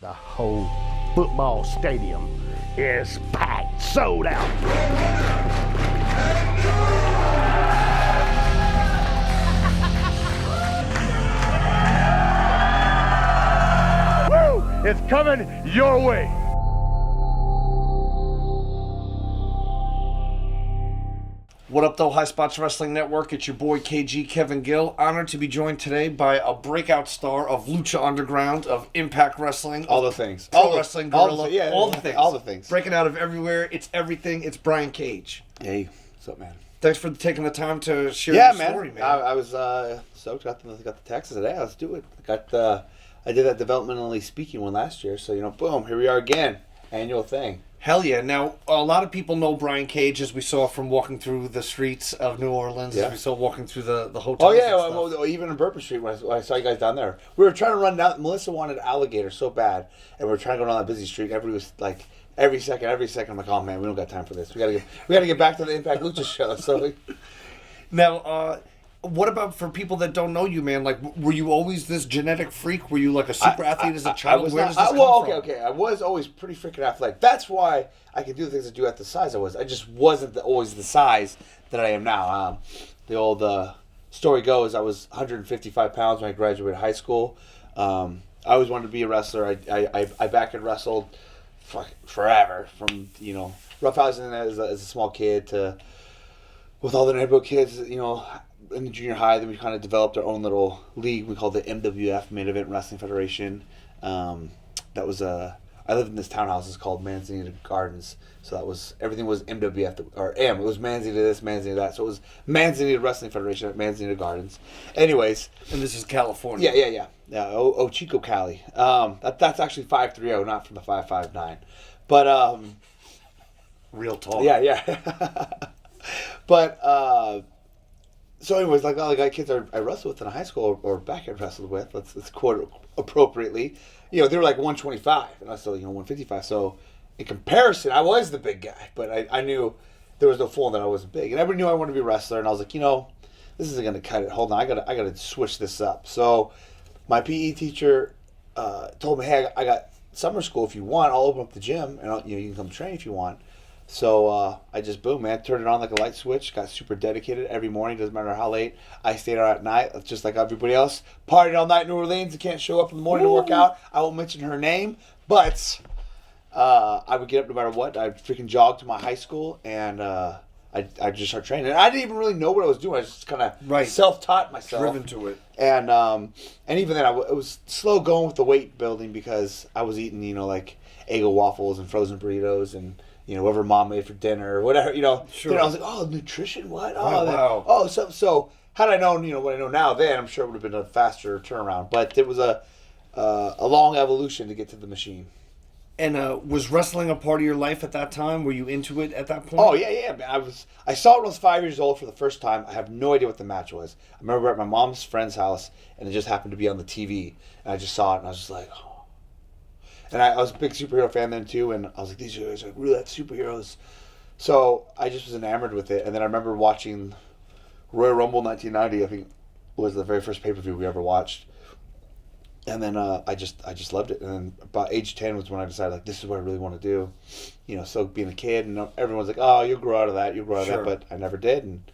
The whole football stadium is packed, sold out. Woo! It's coming your way. What up, though, Highspots Wrestling Network? It's your boy KG Kevin Gill. Honored to be joined today by a breakout star of Lucha Underground, of Impact Wrestling, all the things, Pro Wrestling Guerrilla, all the things, all the things. Breaking out of everywhere. It's everything. It's Brian Cage. Hey, what's up, man? Thanks for taking the time to share your story, man. I was stoked. Got the text. I said, "Hey, let's do it." I did that developmentally speaking one last year, so boom, here we are again, annual thing. Hell yeah. Now, a lot of people know Brian Cage, as we saw from walking through the streets of New Orleans, as we saw walking through the hotel. Oh, yeah, well, even in Bourbon Street, when I saw you guys down there. We were trying to run down, Melissa wanted Alligator so bad, and we were trying to go down that busy street. Everybody was like, every second, I'm like, oh man, we don't got time for this. We gotta get back to the Impact Lucha show. So Now, what about for people that don't know you, man? Like, were you always this genetic freak? Were you like a super athlete as a child? Where does this come from? Okay. I was always pretty freaking athletic. That's why I could do the things I do at the size I was. I just wasn't always the size that I am now. The old story goes, I was 155 pounds when I graduated high school. I always wanted to be a wrestler. I back and wrestled forever, from roughhousing as a small kid to with all the neighborhood kids, in the junior high. Then we kind of developed our own little league we called the MWF, Main Event Wrestling Federation. That was I lived in this townhouse. It's called Manzanita Gardens. So everything was MWF or M. It was Manzanita this, Manzanita that. So it was Manzanita Wrestling Federation at Manzanita Gardens. Anyways, and this is California. Yeah. Chico, Cali. That's actually 530, not from the 559. But real talk. Yeah. But so anyways, like all the kids I wrestled with in high school or back end wrestled with, let's quote it appropriately, they were like 125 and I was still 155. So in comparison, I was the big guy, but I knew there was no fooling that I wasn't big, and everybody knew I wanted to be a wrestler. And I was like, this isn't gonna cut it. Hold on, I gotta switch this up. So my PE teacher told me, hey, I got summer school if you want. I'll open up the gym and you can come train if you want. So I just, boom, man, turned it on like a light switch, got super dedicated every morning, doesn't matter how late. I stayed out at night, just like everybody else. Partied all night in New Orleans, can't show up in the morning to work out. I won't mention her name, but I would get up no matter what. I'd freaking jog to my high school, and I'd just start training. And I didn't even really know what I was doing. I was just kind of self-taught myself. Driven to it. And even then, it was slow going with the weight building because I was eating, like Eggo waffles and frozen burritos and whatever mom made for dinner or whatever, Sure. Then I was like, oh, nutrition, what? Oh, wow. Oh, so had I known, what I know now then, I'm sure it would have been a faster turnaround. But it was a long evolution to get to the machine. And was wrestling a part of your life at that time? Were you into it at that point? Oh, yeah, man. I saw it when I was 5 years old for the first time. I have no idea what the match was. I remember at my mom's friend's house, and it just happened to be on the TV. And I just saw it, and I was just like, oh. And I was a big superhero fan then too, and I was like, these guys are really like superheroes. So I just was enamored with it. And then I remember watching Royal Rumble 1990, I think was the very first pay-per-view we ever watched. And then I just loved it. And then about age 10 was when I decided, like, this is what I really want to do. So being a kid, and everyone's like, oh, you'll grow out of that, Sure. But I never did, and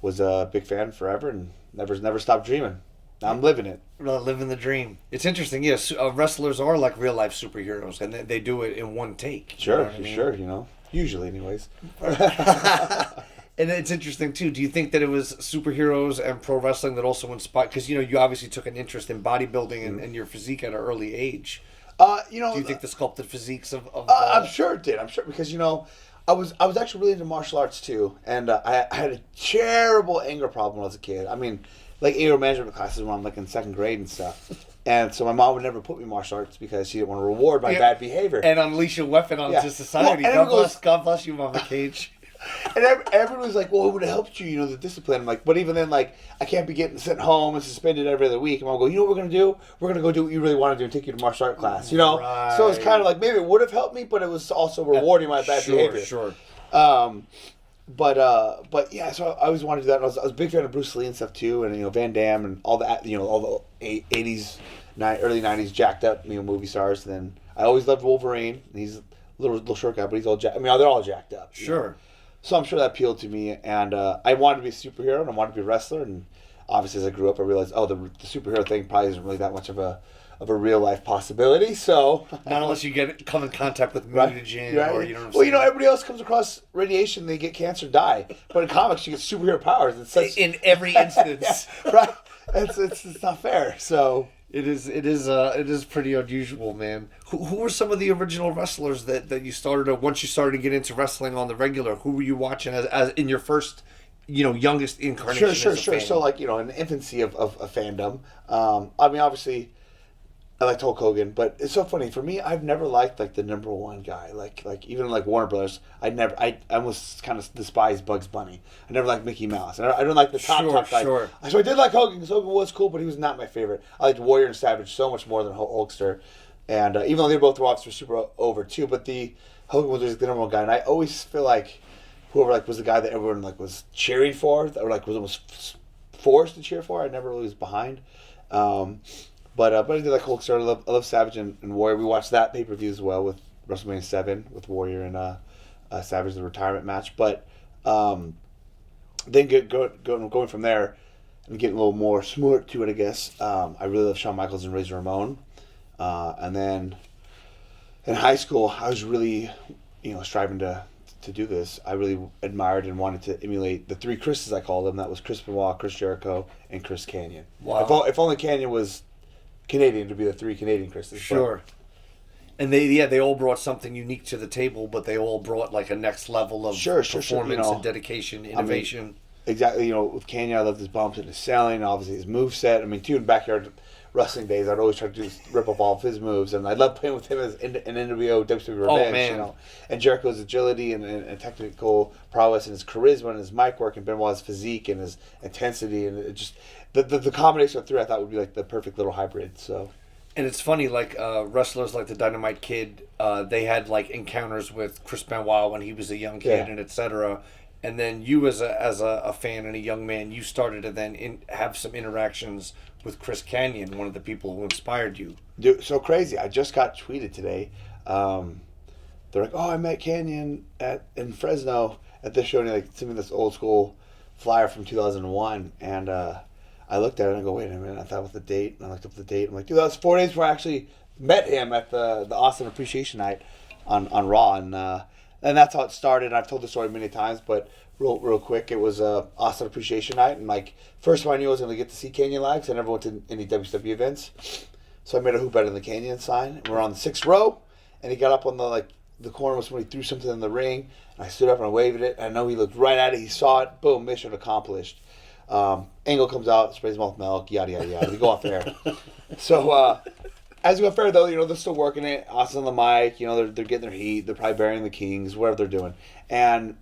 was a big fan forever, and never stopped dreaming. Now I'm living it. Living the dream. It's interesting. Yes, wrestlers are like real life superheroes, and they do it in one take. Sure, sure. Usually, anyways. And it's interesting too. Do you think that it was superheroes and pro wrestling that also inspired? Because you obviously took an interest in bodybuilding and your physique at an early age. Do you think the sculpted physiques of I'm sure it did. I'm sure because I was actually really into martial arts too, and I had a terrible anger problem when I was a kid. I mean, like anger management classes when I'm like in second grade and stuff. And so my mom would never put me in martial arts because she didn't want to reward my bad behavior. And unleash a weapon onto society. Well, God bless you, Mama Cage. And everyone was like, well, it would have helped you, the discipline. I'm like, but even then, like, I can't be getting sent home and suspended every other week. And I'll go, what we're going to do? We're going to go do what you really want to do and take you to martial art class, Right. So it's kind of like, maybe it would have helped me, but it was also rewarding my bad behavior. Sure. But yeah, so I always wanted to do that. And I was a big fan of Bruce Lee and stuff too, and Van Damme and all that, all the 80s early 90s jacked up, movie stars. And then I always loved Wolverine. He's a little short guy, but he's all jacked. They're all jacked up. Sure. So I'm sure that appealed to me, and I wanted to be a superhero and I wanted to be a wrestler. And obviously, as I grew up, I realized, the superhero thing probably isn't really that much of a real life possibility. So not unless you come in contact with right, mutagen, right. or you know what I'm well, saying? Everybody else comes across radiation, they get cancer, die. But in comics, you get superhero powers. It's such, in every instance, yeah, right? It's not fair. So it is pretty unusual, man. Who were some of the original wrestlers that you started once you started to get into wrestling on the regular? Who were you watching as in your first, youngest incarnation? Sure. As a fan? So in the infancy of fandom, obviously, I liked Hulk Hogan, but it's so funny for me. I've never liked the number one guy, like even Warner Brothers. I almost kind of despised Bugs Bunny. I never liked Mickey Mouse. I don't like the top guy. Sure. So I did like Hogan because Hogan was cool, but he was not my favorite. I liked Warrior and Savage so much more than Hulkster, and even though they both were obviously super over too, but the Hogan was the number one guy, and I always feel like whoever was the guy that everyone was cheering for, or was almost forced to cheer for. I never really was behind. But I did like Hulkster. I love Savage and Warrior. We watched that pay-per-view as well with WrestleMania 7 with Warrior and Savage, the retirement match. But then going from there and getting a little more smart to it, I guess. I really love Shawn Michaels and Razor Ramon. And then in high school, I was really, striving to do this. I really admired and wanted to emulate the three Chris's, I call them. That was Chris Benoit, Chris Jericho, and Chris Kanyon. Wow. If only Kanyon was Canadian, to be the three Canadian Chris's. Sure. And they all brought something unique to the table, but they all brought a next level of performance and dedication, innovation. Exactly. With Kanyon, I loved his bumps and his selling, obviously his move set. Too, in backyard wrestling days, I'd always try to rip off all of his moves, and I loved playing with him as an NWO WWE Revenge. Man. And Jericho's agility and technical prowess and his charisma and his mic work, and Benoit's physique and his intensity, and it just the combination of three I thought would be the perfect little hybrid. So. And it's funny, wrestlers like the Dynamite Kid, they had encounters with Chris Benoit when he was a young kid, and etc. And then you, as a fan and a young man, you started to then have some interactions with Chris Kanyon, one of the people who inspired you. Dude, so crazy! I just got tweeted today. They're like, "Oh, I met Kanyon in Fresno at this show," and he sent me this old school flyer from 2001, and I looked at it and I go, "Wait a minute!" I thought about the date, and I looked up the date. I'm like, "Dude, that was 4 days before I actually met him at the Austin Appreciation Night on Raw," and that's how it started. I've told the story many times, but real quick, it was Austin Appreciation Night, and first time I knew I was going to get to see Kanyon live because I never went to any WWE events. So I made a "Who Better Than Kanyon" sign, and we're on the 6th row, and he got up on the corner when somebody threw something in the ring, and I stood up and I waved it, and I know he looked right at it, he saw it, boom, mission accomplished. Angle comes out, sprays him off milk, yada yada yada. We go off there. So as we go fair though, they're still working it. Austin on the mic, they're getting their heat. They're probably burying the Kings, whatever they're doing. And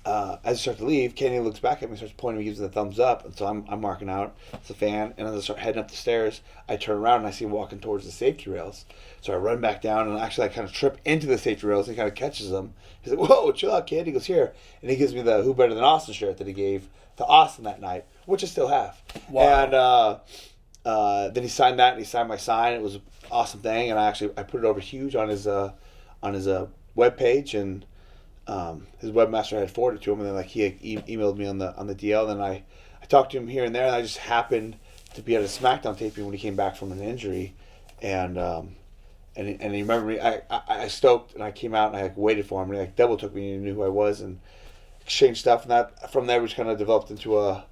as I start to leave, Kenny looks back at me, starts pointing, me, gives me the thumbs up, and so I'm marking out as a fan. And as I start heading up the stairs, I turn around and I see him walking towards the safety rails. So I run back down, and actually I kind of trip into the safety rails. And he kind of catches them. He's like, "Whoa, chill out, kid." He goes, "Here," and he gives me the "Who Better Than Austin" shirt that he gave to Austin that night, which I still have. Wow. And then he signed that, and he signed my sign. It was an awesome thing, and I put it over huge on his webpage, and his webmaster had forwarded it to him, and then he had emailed me on the DL. And then I talked to him here and there, and I just happened to be at a SmackDown taping when he came back from an injury, and he remembered me. I stoked, and I came out and I waited for him, and he double took me and he knew who I was and exchanged stuff, and that from there we just kind of developed into a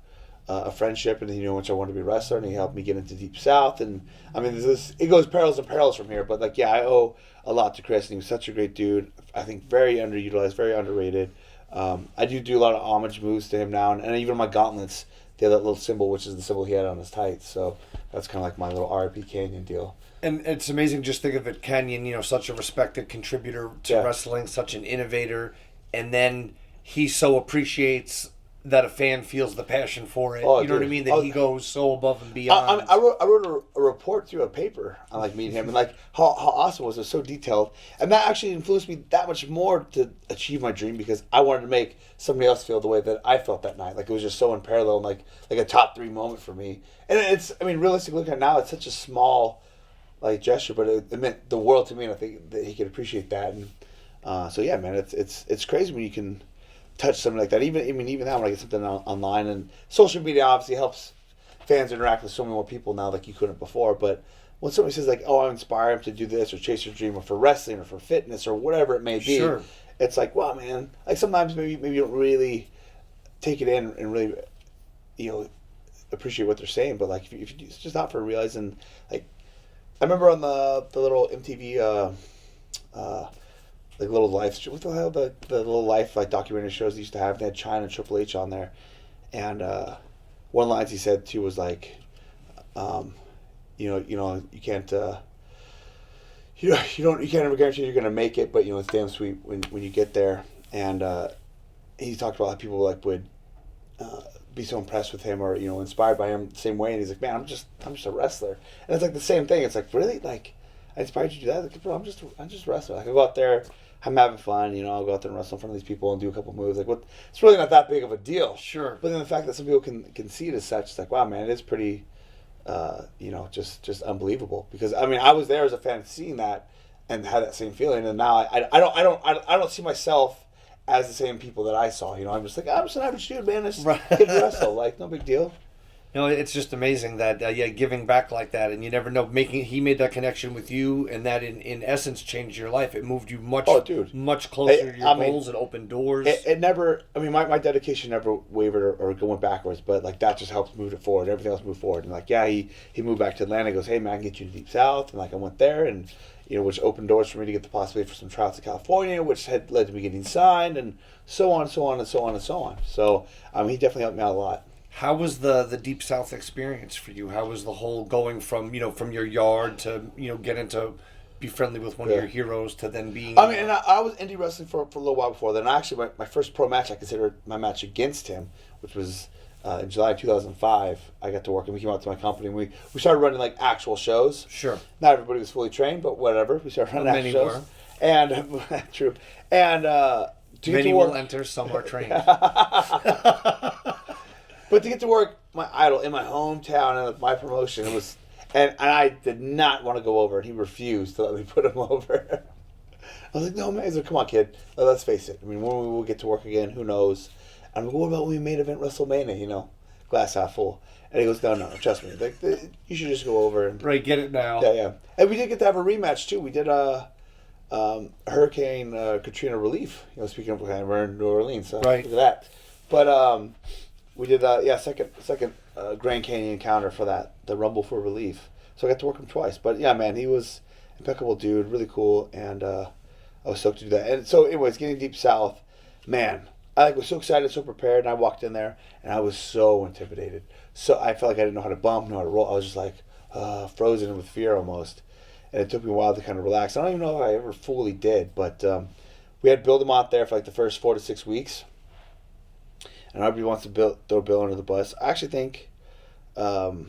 friendship, and he knew how much I wanted to be a wrestler, and he helped me get into Deep South, and it goes parallels and parallels from here, but I owe a lot to Chris, and he was such a great dude. I think very underutilized, very underrated. I do a lot of homage moves to him now, and even my gauntlets, they have that little symbol, which is the symbol he had on his tights, so that's kind of my little R.I.P. Kanyon deal. And it's amazing, just think of it, Kanyon, such a respected contributor to wrestling, such an innovator, and then he so appreciates that a fan feels the passion for it. You know what I mean? That he goes so above and beyond. I wrote a report through a paper on meeting him, and how awesome it was so detailed, and that actually influenced me that much more to achieve my dream, because I wanted to make somebody else feel the way that I felt that night. It was just so unparalleled, like a top 3 moment for me. And it's realistically looking at it now, it's such a small like gesture, but it meant the world to me, and I think that he could appreciate that. And so yeah, man, it's crazy when you can touch something like that. Even now, when I get something online, and social media obviously helps fans interact with so many more people now like you couldn't before. But when somebody says like, "Oh, I inspire him to do this or chase your dream," or for wrestling or for fitness or whatever it may be, Sure. it's like, wow, man. Like sometimes maybe you don't really take it in and really, appreciate what they're saying. But like if you it's just not for realizing, like I remember on the little MTV like little life, what the hell, the little life like documentary shows they used to have. They had China and Triple H on there, and one of the lines he said too was like, you can't. You can't ever guarantee you're gonna make it, but it's damn sweet when you get there. And he talked about how people like would be so impressed with him or inspired by him the same way. And he's like, man, I'm just a wrestler. And it's like the same thing. It's like, really, like I inspired you to do that? Like, bro, I'm just a wrestler. Like I go out there, I'm having fun. I'll go out there and wrestle in front of these people and do a couple moves. Like what? It's really not that big of a deal. Sure. But then the fact that some people can see it as such, it's like, wow, man, it is pretty. Just unbelievable, because I mean I was there as a fan seeing that and had that same feeling, and now I don't see myself as the same people that I saw. I'm just like, I'm just an average dude, man. I just get to wrestle, like no big deal. It's just amazing that giving back like that, and you never know. He made that connection with you, and that in essence changed your life. It moved you much closer to your goals. It opened doors. It never. I mean, my dedication never wavered or went backwards, but like that just helped move it forward. Everything else moved forward, and like he moved back to Atlanta. He goes, hey man, I can get you to Deep South, and like I went there, and which opened doors for me to get the possibility for some trials to California, which had led to me getting signed, and so on, so on, and so on, and so on. So he definitely helped me out a lot. How was the Deep South experience for you? How was the whole going from from your yard to getting to be friendly with one of your heroes to then being? I mean, and I was indie wrestling for a little while before then. Actually, my first pro match I considered my match against him, which was in July 2005. I got to work and we came out to my company and we started running like actual shows. Sure. Not everybody was fully trained, but whatever. We started running actual shows. Were. And true. And many will enter, some are trained. But to get to work my idol in my hometown and with my promotion, it was, and I did not want to go over, and he refused to let me put him over. I was like, no man, he's like, come on kid, let's face it. I mean, when we will get to work again, who knows? I'm like, what about when we main event WrestleMania? Glass half full. And he goes, no, trust me, like you should just go over and get it now. Yeah. And we did get to have a rematch too. We did Hurricane Katrina relief. Speaking of we're in New Orleans, so right. Look at that. But we did second Grand Canyon encounter for that, the Rumble for Relief. So I got to work him twice. But yeah, man, he was impeccable dude, really cool, and I was stoked to do that. And so anyways, getting Deep South, man, I was so excited, so prepared, and I walked in there and I was so intimidated. So I felt like I didn't know how to bump, know how to roll. I was just like frozen with fear almost. And it took me a while to kind of relax. I don't even know if I ever fully did, but we had Bill out there for like the first 4 to 6 weeks. And everybody wants to throw Bill under the bus. I actually think that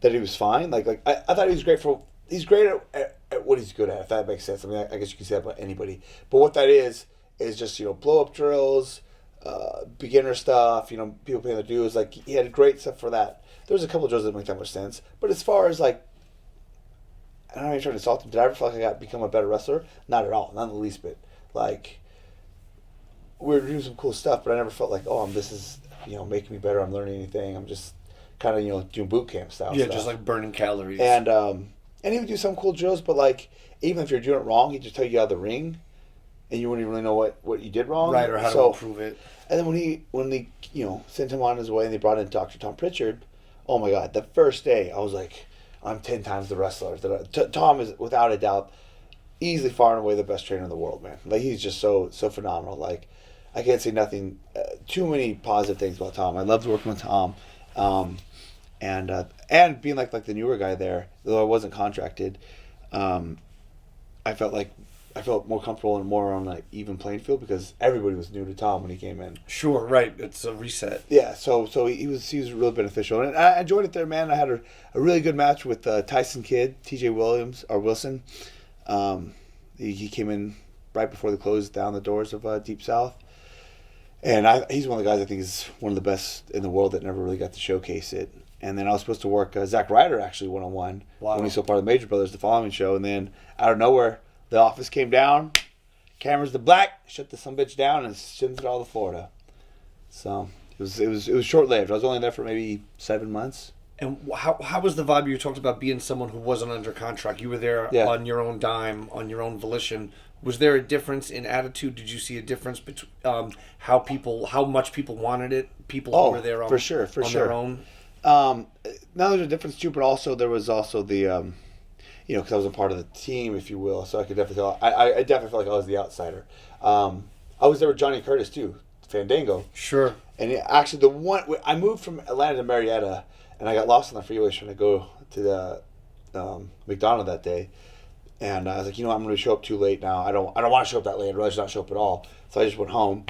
he was fine. Like I thought he was great he's great at what he's good at, if that makes sense. I mean, I guess you can say that about anybody. But what that is just, blow up drills, beginner stuff, people paying their dues. Like he had great stuff for that. There was a couple of drills that didn't make that much sense. But as far as like, I don't know, trying to insult him. Did I ever feel like I got become a better wrestler? Not at all. Not in the least bit. Like, we were doing some cool stuff, but I never felt like, this is, making me better. I'm learning anything. I'm just kind of, doing boot camp style stuff. Just like burning calories. And he would do some cool drills, but like, even if you're doing it wrong, he'd just tell you out of the ring, and you wouldn't even really know what you did wrong. Right, or how to improve it. And then when they sent him on his way and they brought in Dr. Tom Pritchard, oh my God, the first day I was like, I'm 10 times the wrestler. Tom is, without a doubt, easily far and away the best trainer in the world, man. Like, he's just so phenomenal. Like, I can't say nothing, too many positive things about Tom. I loved working with Tom. And being like the newer guy there, though I wasn't contracted, I felt more comfortable and more on an even playing field because everybody was new to Tom when he came in. Sure, right. It's a reset. Yeah, so he was really beneficial, and I enjoyed it there, man. I had a really good match with Tyson Kidd, T.J. Wilson. He came in right before they closed down the doors of Deep South, and he's one of the guys I think is one of the best in the world that never really got to showcase it. And then I was supposed to work Zack Ryder actually one-on-one when he's still part of the Major Brothers the following show. And then out of nowhere, the office came down, cameras to black, shut the sumbitch down, and sent it all to Florida. So it was short-lived. I was only there for maybe 7 months. And how was the vibe? You talked about being someone who wasn't under contract. You were there on your own dime, on your own volition. Was there a difference in attitude? Did you see a difference between how much people wanted it? People who were there on their own. Now there's a difference too, but also there was also the, because I was a part of the team, if you will. So I could definitely tell. I definitely felt like I was the outsider. I was there with Johnny Curtis too, Fandango. Sure. And actually, I moved from Atlanta to Marietta, and I got lost on the freeway trying to go to the McDonald's that day. And I was like, I'm going to show up too late now. I don't want to show up that late. I'd rather not show up at all. So I just went home.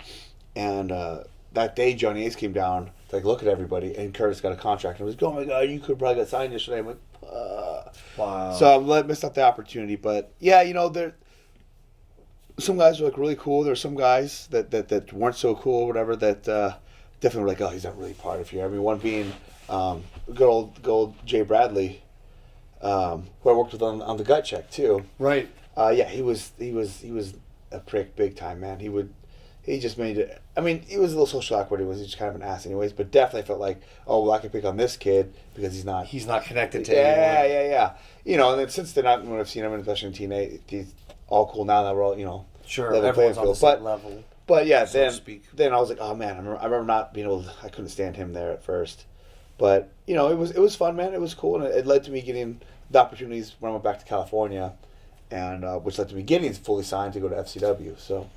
And that day, Johnny Ace came down to look at everybody, and Curtis got a contract. And I was like, oh my God, you could probably got signed yesterday. I'm like, wow. So I missed out the opportunity. But yeah, there some guys were really cool. There were some guys that weren't so cool, or whatever, that definitely were like, oh, he's not really part of here. I mean, one being good old Jay Bradley. Who I worked with on the gut check too. Right. Yeah, he was a prick big time, man. He just made it. I mean, he was a little social awkward. He was just kind of an ass, anyways. But definitely felt like, oh well, I could pick on this kid because he's not connected to anyone. Yeah. And then since then, when I've seen him, especially in TNA, he's all cool now that we're all sure, everyone's on the same level. But yeah, then I was like, oh man, I remember not being able to. I couldn't stand him there at first. But it was fun, man. It was cool, and it led to me getting the opportunities when I went back to California, and which led to me getting fully signed to go to FCW. So,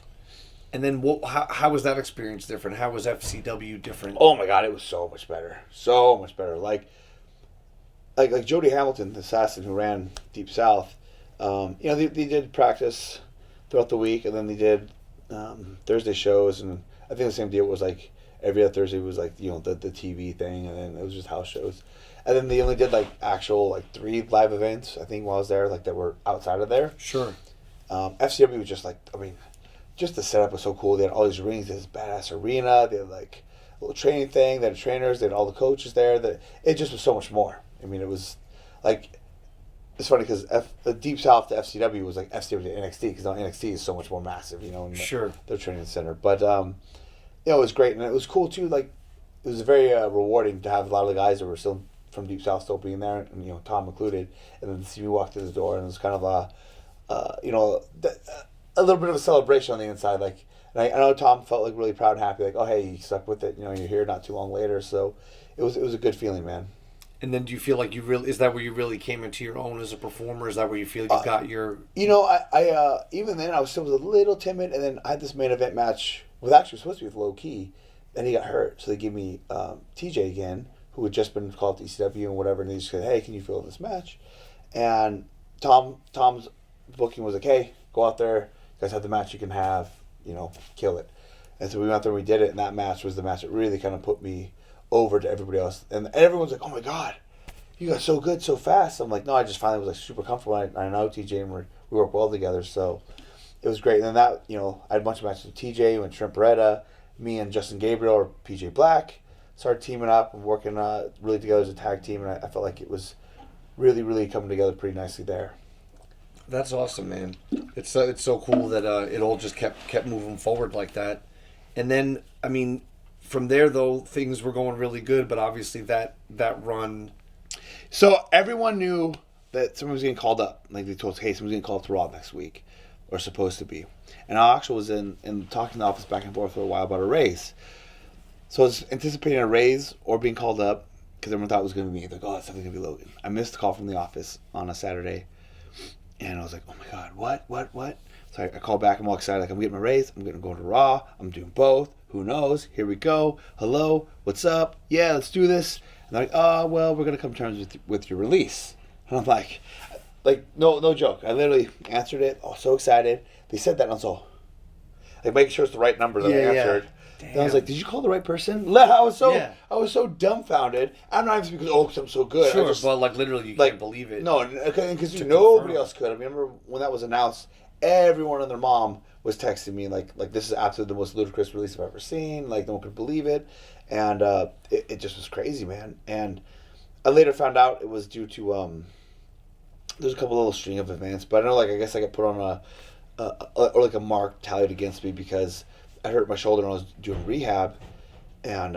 and then how was that experience different? How was FCW different? Oh my God, it was so much better, so much better. Like Jody Hamilton, the assassin who ran Deep South. They did practice throughout the week, and then they did Thursday shows, and I think the same deal was like. Every other Thursday was the TV thing, and then it was just house shows. And then they only did actual 3 live events, I think, while I was there, that were outside of there. Sure. FCW was just just the setup was so cool. They had all these rings, this badass arena, they had a little training thing, they had trainers, they had all the coaches there. That it just was so much more. I mean, it was it's funny because the Deep South to FCW was FCW to NXT, because now NXT is so much more massive, in sure. Their training center. But it was great, and it was cool too. It was very rewarding to have a lot of the guys that were still from Deep South still being there, and Tom included. And then to see me walk through the door, and it was kind of a little bit of a celebration on the inside. And I know Tom felt really proud and happy. Oh hey, you stuck with it. You're here not too long later. So it was a good feeling, man. And then do you feel like is that where you really came into your own as a performer? Is that where you feel you got your? I even then I was still a little timid, and then I had this main event match. Was actually supposed to be with Low Key, and he got hurt. So they gave me TJ again, who had just been called to ECW and whatever, and they just said, hey, can you fill in this match? And Tom's booking was like, hey, go out there, you guys have the match you can have, kill it. And so we went out there and we did it, and that match was the match that really kind of put me over to everybody else. And everyone's like, oh my God, you got so good so fast. I'm like, no, I just finally was super comfortable. I know TJ, and we work well together, so it was great. And then that, I had a bunch of matches with TJ and Trent Beretta, me and Justin Gabriel or PJ Black started teaming up and working really together as a tag team, and I felt like it was really, really coming together pretty nicely there. That's awesome, man. It's so cool that it all just kept moving forward like that. And then, I mean, from there though, things were going really good, but obviously that run. So everyone knew that someone was getting called up. They told us, hey, someone's getting called up to Raw next week. Or supposed to be. And I actually was in talking in the office back and forth for a while about a raise. So I was anticipating a raise or being called up, because everyone thought it was going to be me. Like, oh, it's definitely going to be Logan. I missed a call from the office on a Saturday, and I was like, oh my God, what? So I called back. I'm all excited. I'm getting my raise. I'm going to go to Raw. I'm doing both. Who knows? Here we go. Hello. What's up? Yeah, let's do this. And they're like, oh, well, we're going to come to terms with your release. And I'm like, no joke. I literally answered it. I was so excited. They said that, and I was all making sure it's the right number that I answered. Yeah. And I was like, did you call the right person? I was so dumbfounded. I'm not even because I'm so good. Sure, but literally you can't believe it. No, because nobody else could. I remember when that was announced, everyone and their mom was texting me like this is absolutely the most ludicrous release I've ever seen. No one could believe it, and it just was crazy, man. And I later found out it was due to there's a couple little string of events, but I know I guess I got put on or like a mark tallied against me because I hurt my shoulder when I was doing rehab, and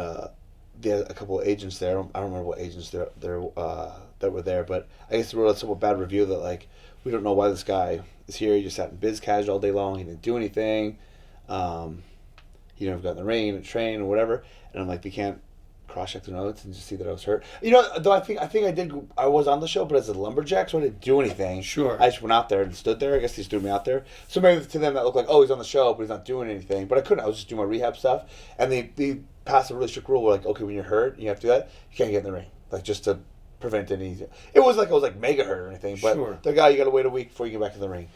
they had a couple of agents there. I don't remember what agents there that were there, but I guess they wrote a somewhat bad review that we don't know why this guy is here. He just sat in biz casual all day long. He didn't do anything. He never got in the ring and train or whatever. And I'm like, they can't cross-check the notes and just see that I was hurt. Though I think I did. I was on the show, but as a lumberjack, so I didn't do anything. Sure. I just went out there and stood there. I guess they just threw me out there. So maybe to them that looked like, oh, he's on the show, but he's not doing anything. But I couldn't. I was just doing my rehab stuff, and they passed a really strict rule where okay, when you're hurt, and you have to do that. You can't get in the ring, just to prevent any. It was mega hurt or anything, but sure. The guy, you got to wait a week before you get back in the ring.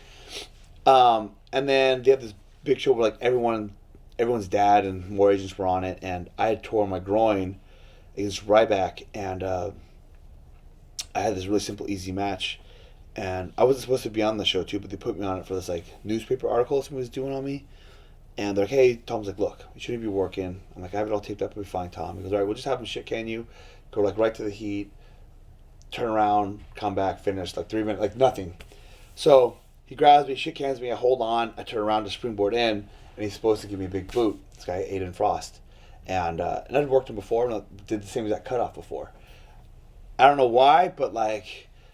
And then they had this big show where everyone's dad and more agents were on it, and I had torn my groin against Ryback, and I had this really simple, easy match, and I wasn't supposed to be on the show too, but they put me on it for this newspaper article somebody was doing on me, and they're like, hey, Tom's like, look, you shouldn't be working. I'm like, I have it all taped up, it'll be fine, Tom. He goes, all right, we'll just have him shit can you, go right to the heat, turn around, come back, finish, 3 minutes, nothing. So he grabs me, shit cans me, I hold on, I turn around to springboard in, and he's supposed to give me a big boot. This guy, Aiden Frost. And I'd worked him before, and I did the same exact cutoff before. I don't know why, but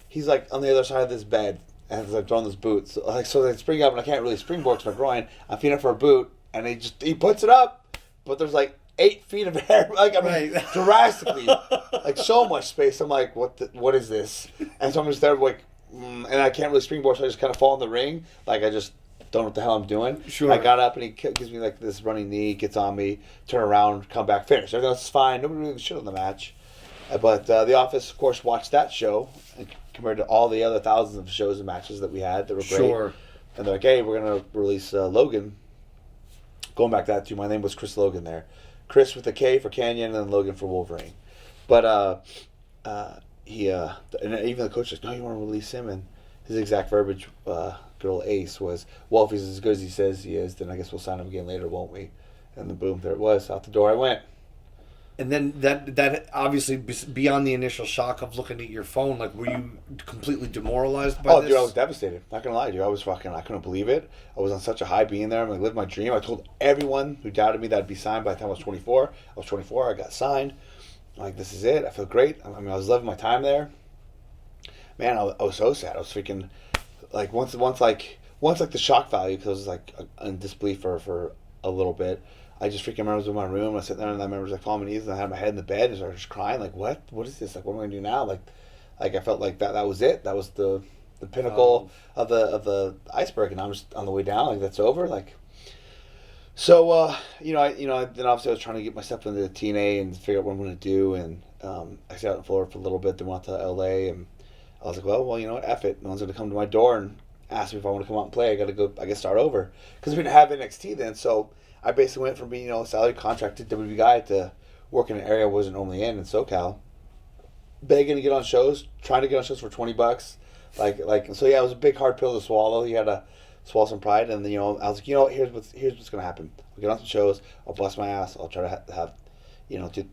he's on the other side of this bed, and I've drawn this boot. So they spring up, and I can't really springboard to my groin. I'm feeling up for a boot, and he puts it up, but there's 8 feet of air, drastically, so much space. I'm like, what is this? And so I'm just there, and I can't really springboard, so I just kind of fall in the ring, I just don't know what the hell I'm doing. Sure. I got up and he gives me this running knee, gets on me, turn around, come back, finish. Everything else is fine. Nobody really shit on the match. But The Office, of course, watched that show compared to all the other thousands of shows and matches that we had that were great. Sure. And they're like, hey, we're going to release Logan. Going back to that too, my name was Chris Logan there. Chris with a K for Canyon and then Logan for Wolverine. But and even the coach says, no, you want to release him? And his exact verbiage, good old Ace, was, well, if he's as good as he says he is, then I guess we'll sign him again later, won't we? And then boom, there it was. Out the door I went. And then that obviously, beyond the initial shock of looking at your phone, were you completely demoralized by this? Dude, I was devastated. Not gonna lie, dude. I couldn't believe it. I was on such a high being there. I'm living my dream. I told everyone who doubted me that I'd be signed by the time I was 24. I was 24. I got signed. I'm like, this is it. I feel great. I was loving my time there. Man, I was so sad. I was freaking once the shock value, because I was in disbelief for a little bit. I just freaking remember I was in my room. I was sitting there and I remember falling on my knees and I had my head in the bed and I started just crying. What is this? What am I gonna do now? I felt like that was it. That was the pinnacle of the iceberg, and I'm just on the way down. That's over. So then obviously I was trying to get myself into the TNA and figure out what I'm gonna do, and I stayed out in Florida for a little bit. Then went to LA, and I was like, well, you know what? F it. No one's gonna come to my door and ask me if I want to come out and play. I gotta start over, because we didn't have NXT then. So I basically went from being a salary contracted WWE guy to working in an area I wasn't normally in SoCal, begging to get on shows, trying to get on shows for $20. So yeah, it was a big hard pill to swallow. You had to swallow some pride, and I was like, here's what's gonna happen. I'll get on some shows. I'll bust my ass. I'll try to have to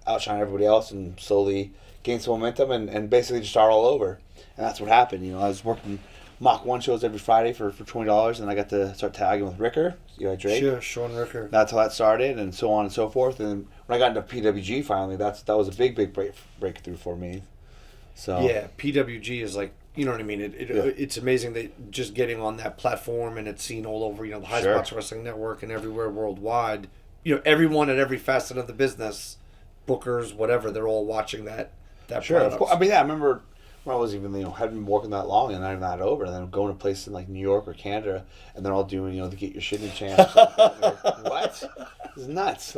outshine everybody else and slowly gain some momentum and basically just start all over. And that's what happened. I was working Mach 1 shows every Friday for $20, and I got to start tagging with Ricker, Drake. Sure, Sean Ricker. That's how that started, and so on and so forth. And when I got into PWG finally, that was a big breakthrough for me. So yeah, PWG is you know what I mean. It's amazing that just getting on that platform, and it's seen all over. The Highspots Wrestling Network and everywhere worldwide. Everyone at every facet of the business, bookers, whatever, they're all watching that. Sure, product. of course. I mean, yeah, I remember when I was even hadn't been working that long and not even that over, and then going to places in New York or Canada, and they're all doing the Get Your Shit In champs. What? It's nuts.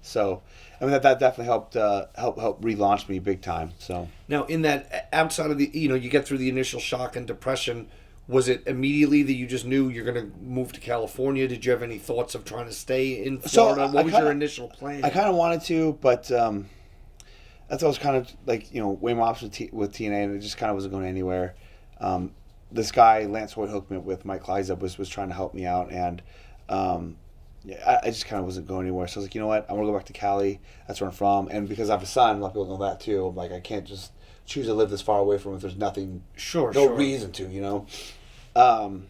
So I mean that definitely helped relaunch me big time. So now, in that, outside of the you get through the initial shock and depression, was it immediately that you just knew you're going to move to California? Did you have any thoughts of trying to stay in Florida? What was your initial plan? I kind of wanted to, but that's what I was kind of weighing my options with TNA, and it just kind of wasn't going anywhere. This guy Lance Hoyt hooked me up with Mike Kleiza was trying to help me out, and yeah, I just kind of wasn't going anywhere. So I was like, you know what? I want to go back to Cali. That's where I'm from. And because I have a son, a lot of people know that too. I'm like, I can't just choose to live this far away from him if there's nothing, no reason to, you know? So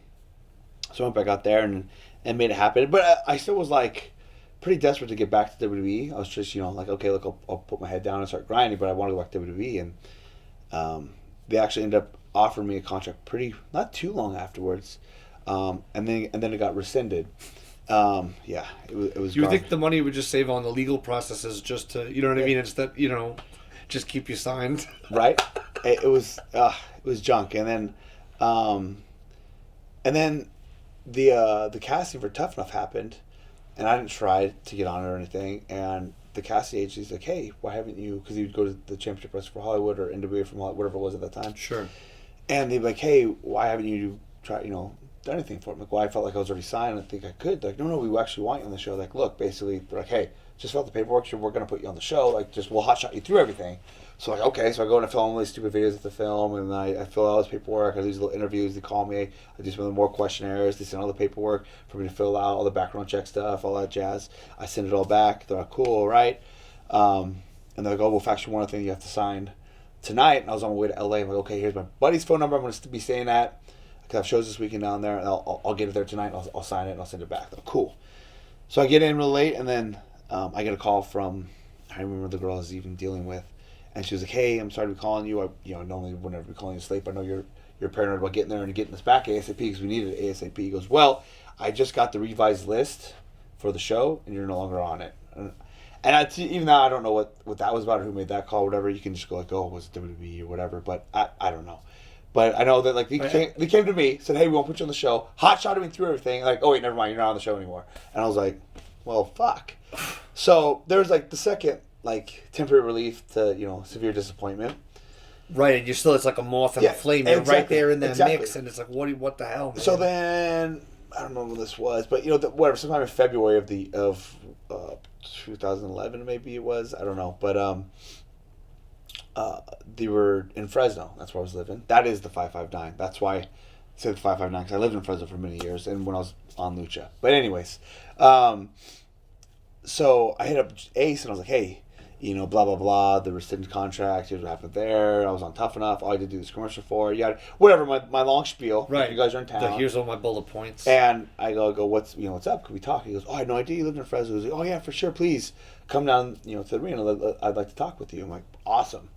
I went back out there and made it happen. But I still was like pretty desperate to get back to WWE. I was just, like, okay, look, I'll put my head down and start grinding, but I want to go back to WWE. And they actually ended up offering me a contract not too long afterwards. And then it got rescinded. It was. You garbage. think the money would just save on the legal processes just to, you know what I mean? Instead, just keep you signed. Right? It was junk. And then the casting for Tough Enough happened, and I didn't try to get on it or anything. And the casting agency's like, hey, why haven't you? Because he would go to the Championship Wrestling for Hollywood or NWA from Hollywood, whatever it was at that time. Sure. And they'd be like, hey, why haven't you tried, done anything for him? Like, well, I felt like I was already signed. I think I could. Like, no, we actually want you on the show. Like, look, basically, they're like, hey, just fill out the paperwork. We're going to put you on the show. Like, we'll hotshot you through everything. So, like, okay. So I go and I film all these stupid videos at the film, and I fill out all this paperwork. I do these little interviews. They call me. I do some of the more questionnaires. They send all the paperwork for me to fill out, all the background check stuff, all that jazz. I send it all back. They're like, cool, all right. And they're like, oh, we'll fax you one other thing you have to sign tonight. And I was on my way to LA. I'm like, okay, here's my buddy's phone number I'm going to be staying at. Because I have shows this weekend down there, and I'll get it there tonight. I'll sign it and I'll send it back. They're like, cool. So I get in real late, and then I get a call from, I remember the girl I was even dealing with, and she was like, hey, I'm sorry to be calling you. I normally would never be calling you asleep. I know you're paranoid about getting there and getting this back ASAP because we needed it ASAP. He goes, well, I just got the revised list for the show, and you're no longer on it. And even now, I don't know what that was about or who made that call or whatever. You can just go like, oh, was it WWE or whatever, but I don't know. But I know that like they came to me, said, hey, we won't put you on the show. Hot-shotted me through everything. Like, oh, wait, never mind. You're not on the show anymore. And I was like, well, fuck. So there was like the second like temporary relief to, severe disappointment. Right, and it's like a moth and a flame. You're right there in that mix, and it's like, what the hell, man? So then, I don't know when this was, but, whatever, sometime in February of 2011 maybe it was. I don't know. But they were in Fresno. That's where I was living. That is the 559. That's why I say the 559, because I lived in Fresno for many years and when I was on Lucha. But anyways, so I hit up Ace and I was like, hey, blah, blah, blah, the rescinded contract, here's what happened there. I was on Tough Enough. All I did do this commercial for, whatever, my long spiel. Right. If you guys are in town. Here's all my bullet points. And I go, what's up? Could we talk? He goes, oh, I had no idea you lived in Fresno. He was like, oh, yeah, for sure, please come down, to the arena. I'd like to talk with you. I'm like, awesome.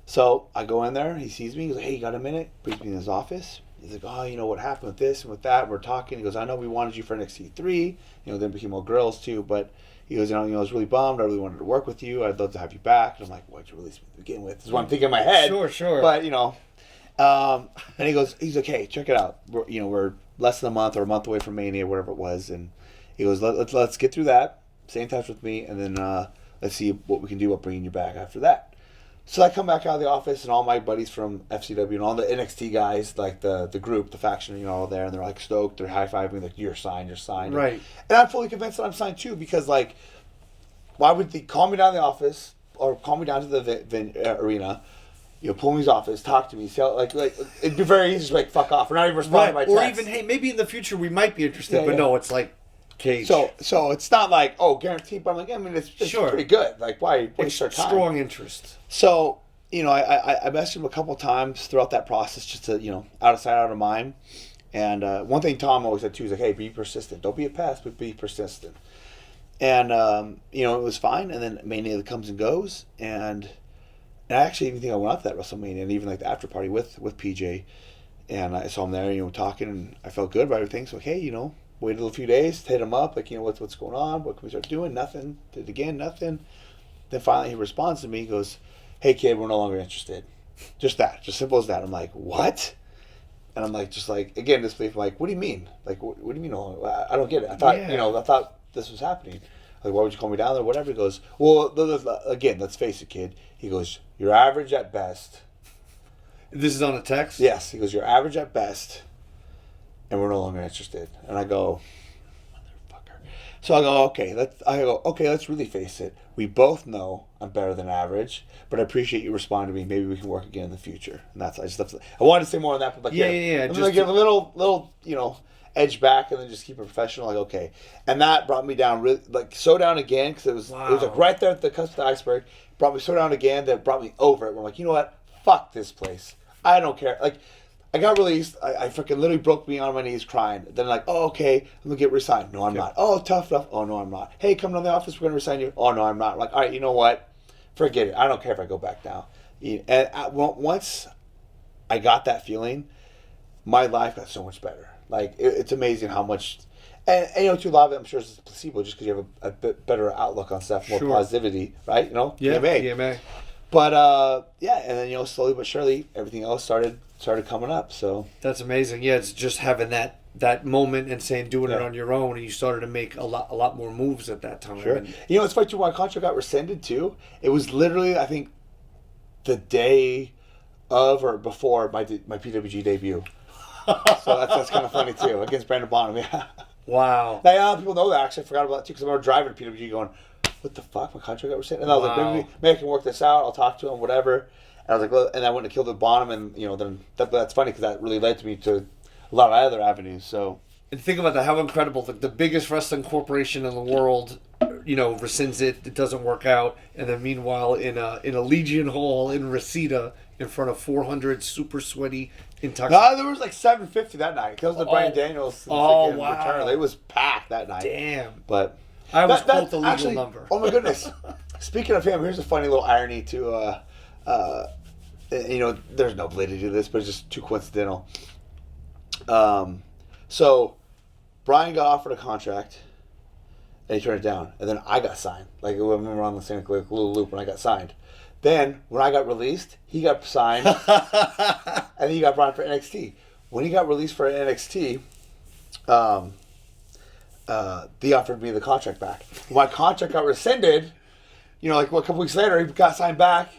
So I go in there, he sees me, he goes, hey, you got a minute? Brings me in his office. He's like, oh, what happened with this and with that? And we're talking. He goes, I know we wanted you for NXT 3. Then became all girls too, but he goes, I was really bummed. I really wanted to work with you. I'd love to have you back. And I'm like, why'd you release me to begin with? This is what I'm thinking in my head. Sure. But, and he goes, he's like, hey, check it out. We're less than a month or a month away from Mania, whatever it was. And he goes, let's get through that. Stay in touch with me. And then let's see what we can do about bringing you back after that. So I come back out of the office, and all my buddies from FCW and all the NXT guys, like the group, the faction, all there, and they're like stoked. They're high-fiving, like, you're signed. Right. And I'm fully convinced that I'm signed too, because, like, why would they call me down to the office or call me down to the arena, pull me in his office, talk to me, see how, like it'd be very easy to like, fuck off. We're not even responding to my text. Or even, hey, maybe in the future we might be interested, but no, it's like, cage. So it's not like, oh, guaranteed, but I'm like, I mean, it's pretty good. Like, why waste our time? Strong interest. So, I messaged him a couple of times throughout that process just to, out of sight, out of mind. And one thing Tom always said too is like, hey, be persistent. Don't be a pest, but be persistent. And, it was fine. And then Mania comes and goes. And I actually even think I went out to that WrestleMania and even like the after party with PJ. And I saw him there, talking, and I felt good about everything. So, hey, waited a few days, hit him up, like, what's going on? What can we start doing? Nothing. Did it again, nothing. Then finally he responds to me. He goes, hey, kid, we're no longer interested. Just that. Just simple as that. I'm like, what? And I'm like, just like, again, disbelief. I'm like, what do you mean? Like, what do you mean no longer? I don't get it. I thought, I thought this was happening. Like, why would you call me down there? Whatever. He goes, well, again, let's face it, kid. He goes, you're average at best. This is on a text? Yes. He goes, you're average at best, and we're no longer interested. And I go, motherfucker. So I go, okay, let's really face it. We both know I'm better than average, but I appreciate you responding to me. Maybe we can work again in the future. And that's I wanted to say more on that, but like Yeah. I'm gonna give a little edge back and then just keep it professional. Like okay, and that brought me down really like so down again because it was like right there at the cusp of the iceberg. Brought me so down again that brought me over it. We're like, you know what? Fuck this place. I don't care. Like. I got released. I freaking literally broke me on my knees crying. Then like, oh, okay, I'm going to get resigned. No, I'm not. Oh, tough enough. Oh, no, I'm not. Hey, come to the office. We're going to resign you. Oh, no, I'm not. Like, all right, you know what? Forget it. I don't care if I go back now. And once I got that feeling, my life got so much better. Like, it's amazing how much... And to a lot of it, I'm sure it's a placebo just because you have a bit better outlook on stuff, more positivity, right? Yeah, PMA. But, and then, slowly but surely, everything else started coming up, so... That's amazing. Yeah, it's just having that moment and doing it on your own, and you started to make a lot more moves at that time. Sure. And, it's funny, too, when my contract got rescinded, too, it was literally, I think, the day of or before my PWG debut. So that's kind of funny, too, against Brandon Bonham, yeah. Wow. Now, a lot of people know that, actually. I forgot about that, too, because I remember driving to PWG going... What the fuck? My contract got rescinded? And I was like, maybe I can work this out. I'll talk to him, whatever. And I was like, and I went to kill the bottom, and then that's funny because that really led to me to a lot of other avenues. So, and think about that, how incredible! The biggest wrestling corporation in the world, rescinds it. It doesn't work out, and then meanwhile, in a Legion Hall in Reseda, in front of 400 super sweaty intoxicated. No, there was like 750 that night. That was the Brian Daniels. Oh wow! Return. It was packed that night. Damn. But. I was quote the legal number. Oh my goodness! Speaking of him, here's a funny little irony to, there's no validity to this, but it's just too coincidental. So Brian got offered a contract, and he turned it down, and then I got signed. Like we were on the same little loop when I got signed. Then when I got released, he got signed, and then he got brought in for NXT. When he got released for NXT, they offered me the contract back. My contract got rescinded. A couple weeks later, he got signed back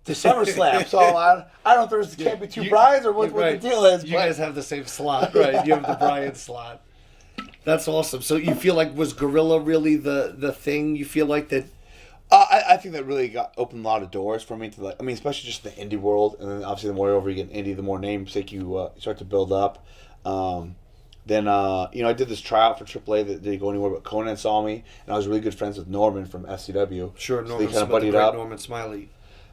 to SummerSlam. So I don't know if can't be two Brians or what the deal is. You guys have the same slot, right? You have the Brian slot. That's awesome. So you feel like was Gorilla really the thing? You feel like that? I think that really opened a lot of doors for me to especially just the indie world, and then obviously the more over you get in indie, the more namesake you start to build up. Then, I did this tryout for AAA that didn't go anywhere, but Conan saw me, and I was really good friends with Norman from FCW. Sure, so Norman, they kind of buddied up. Norman Smiley.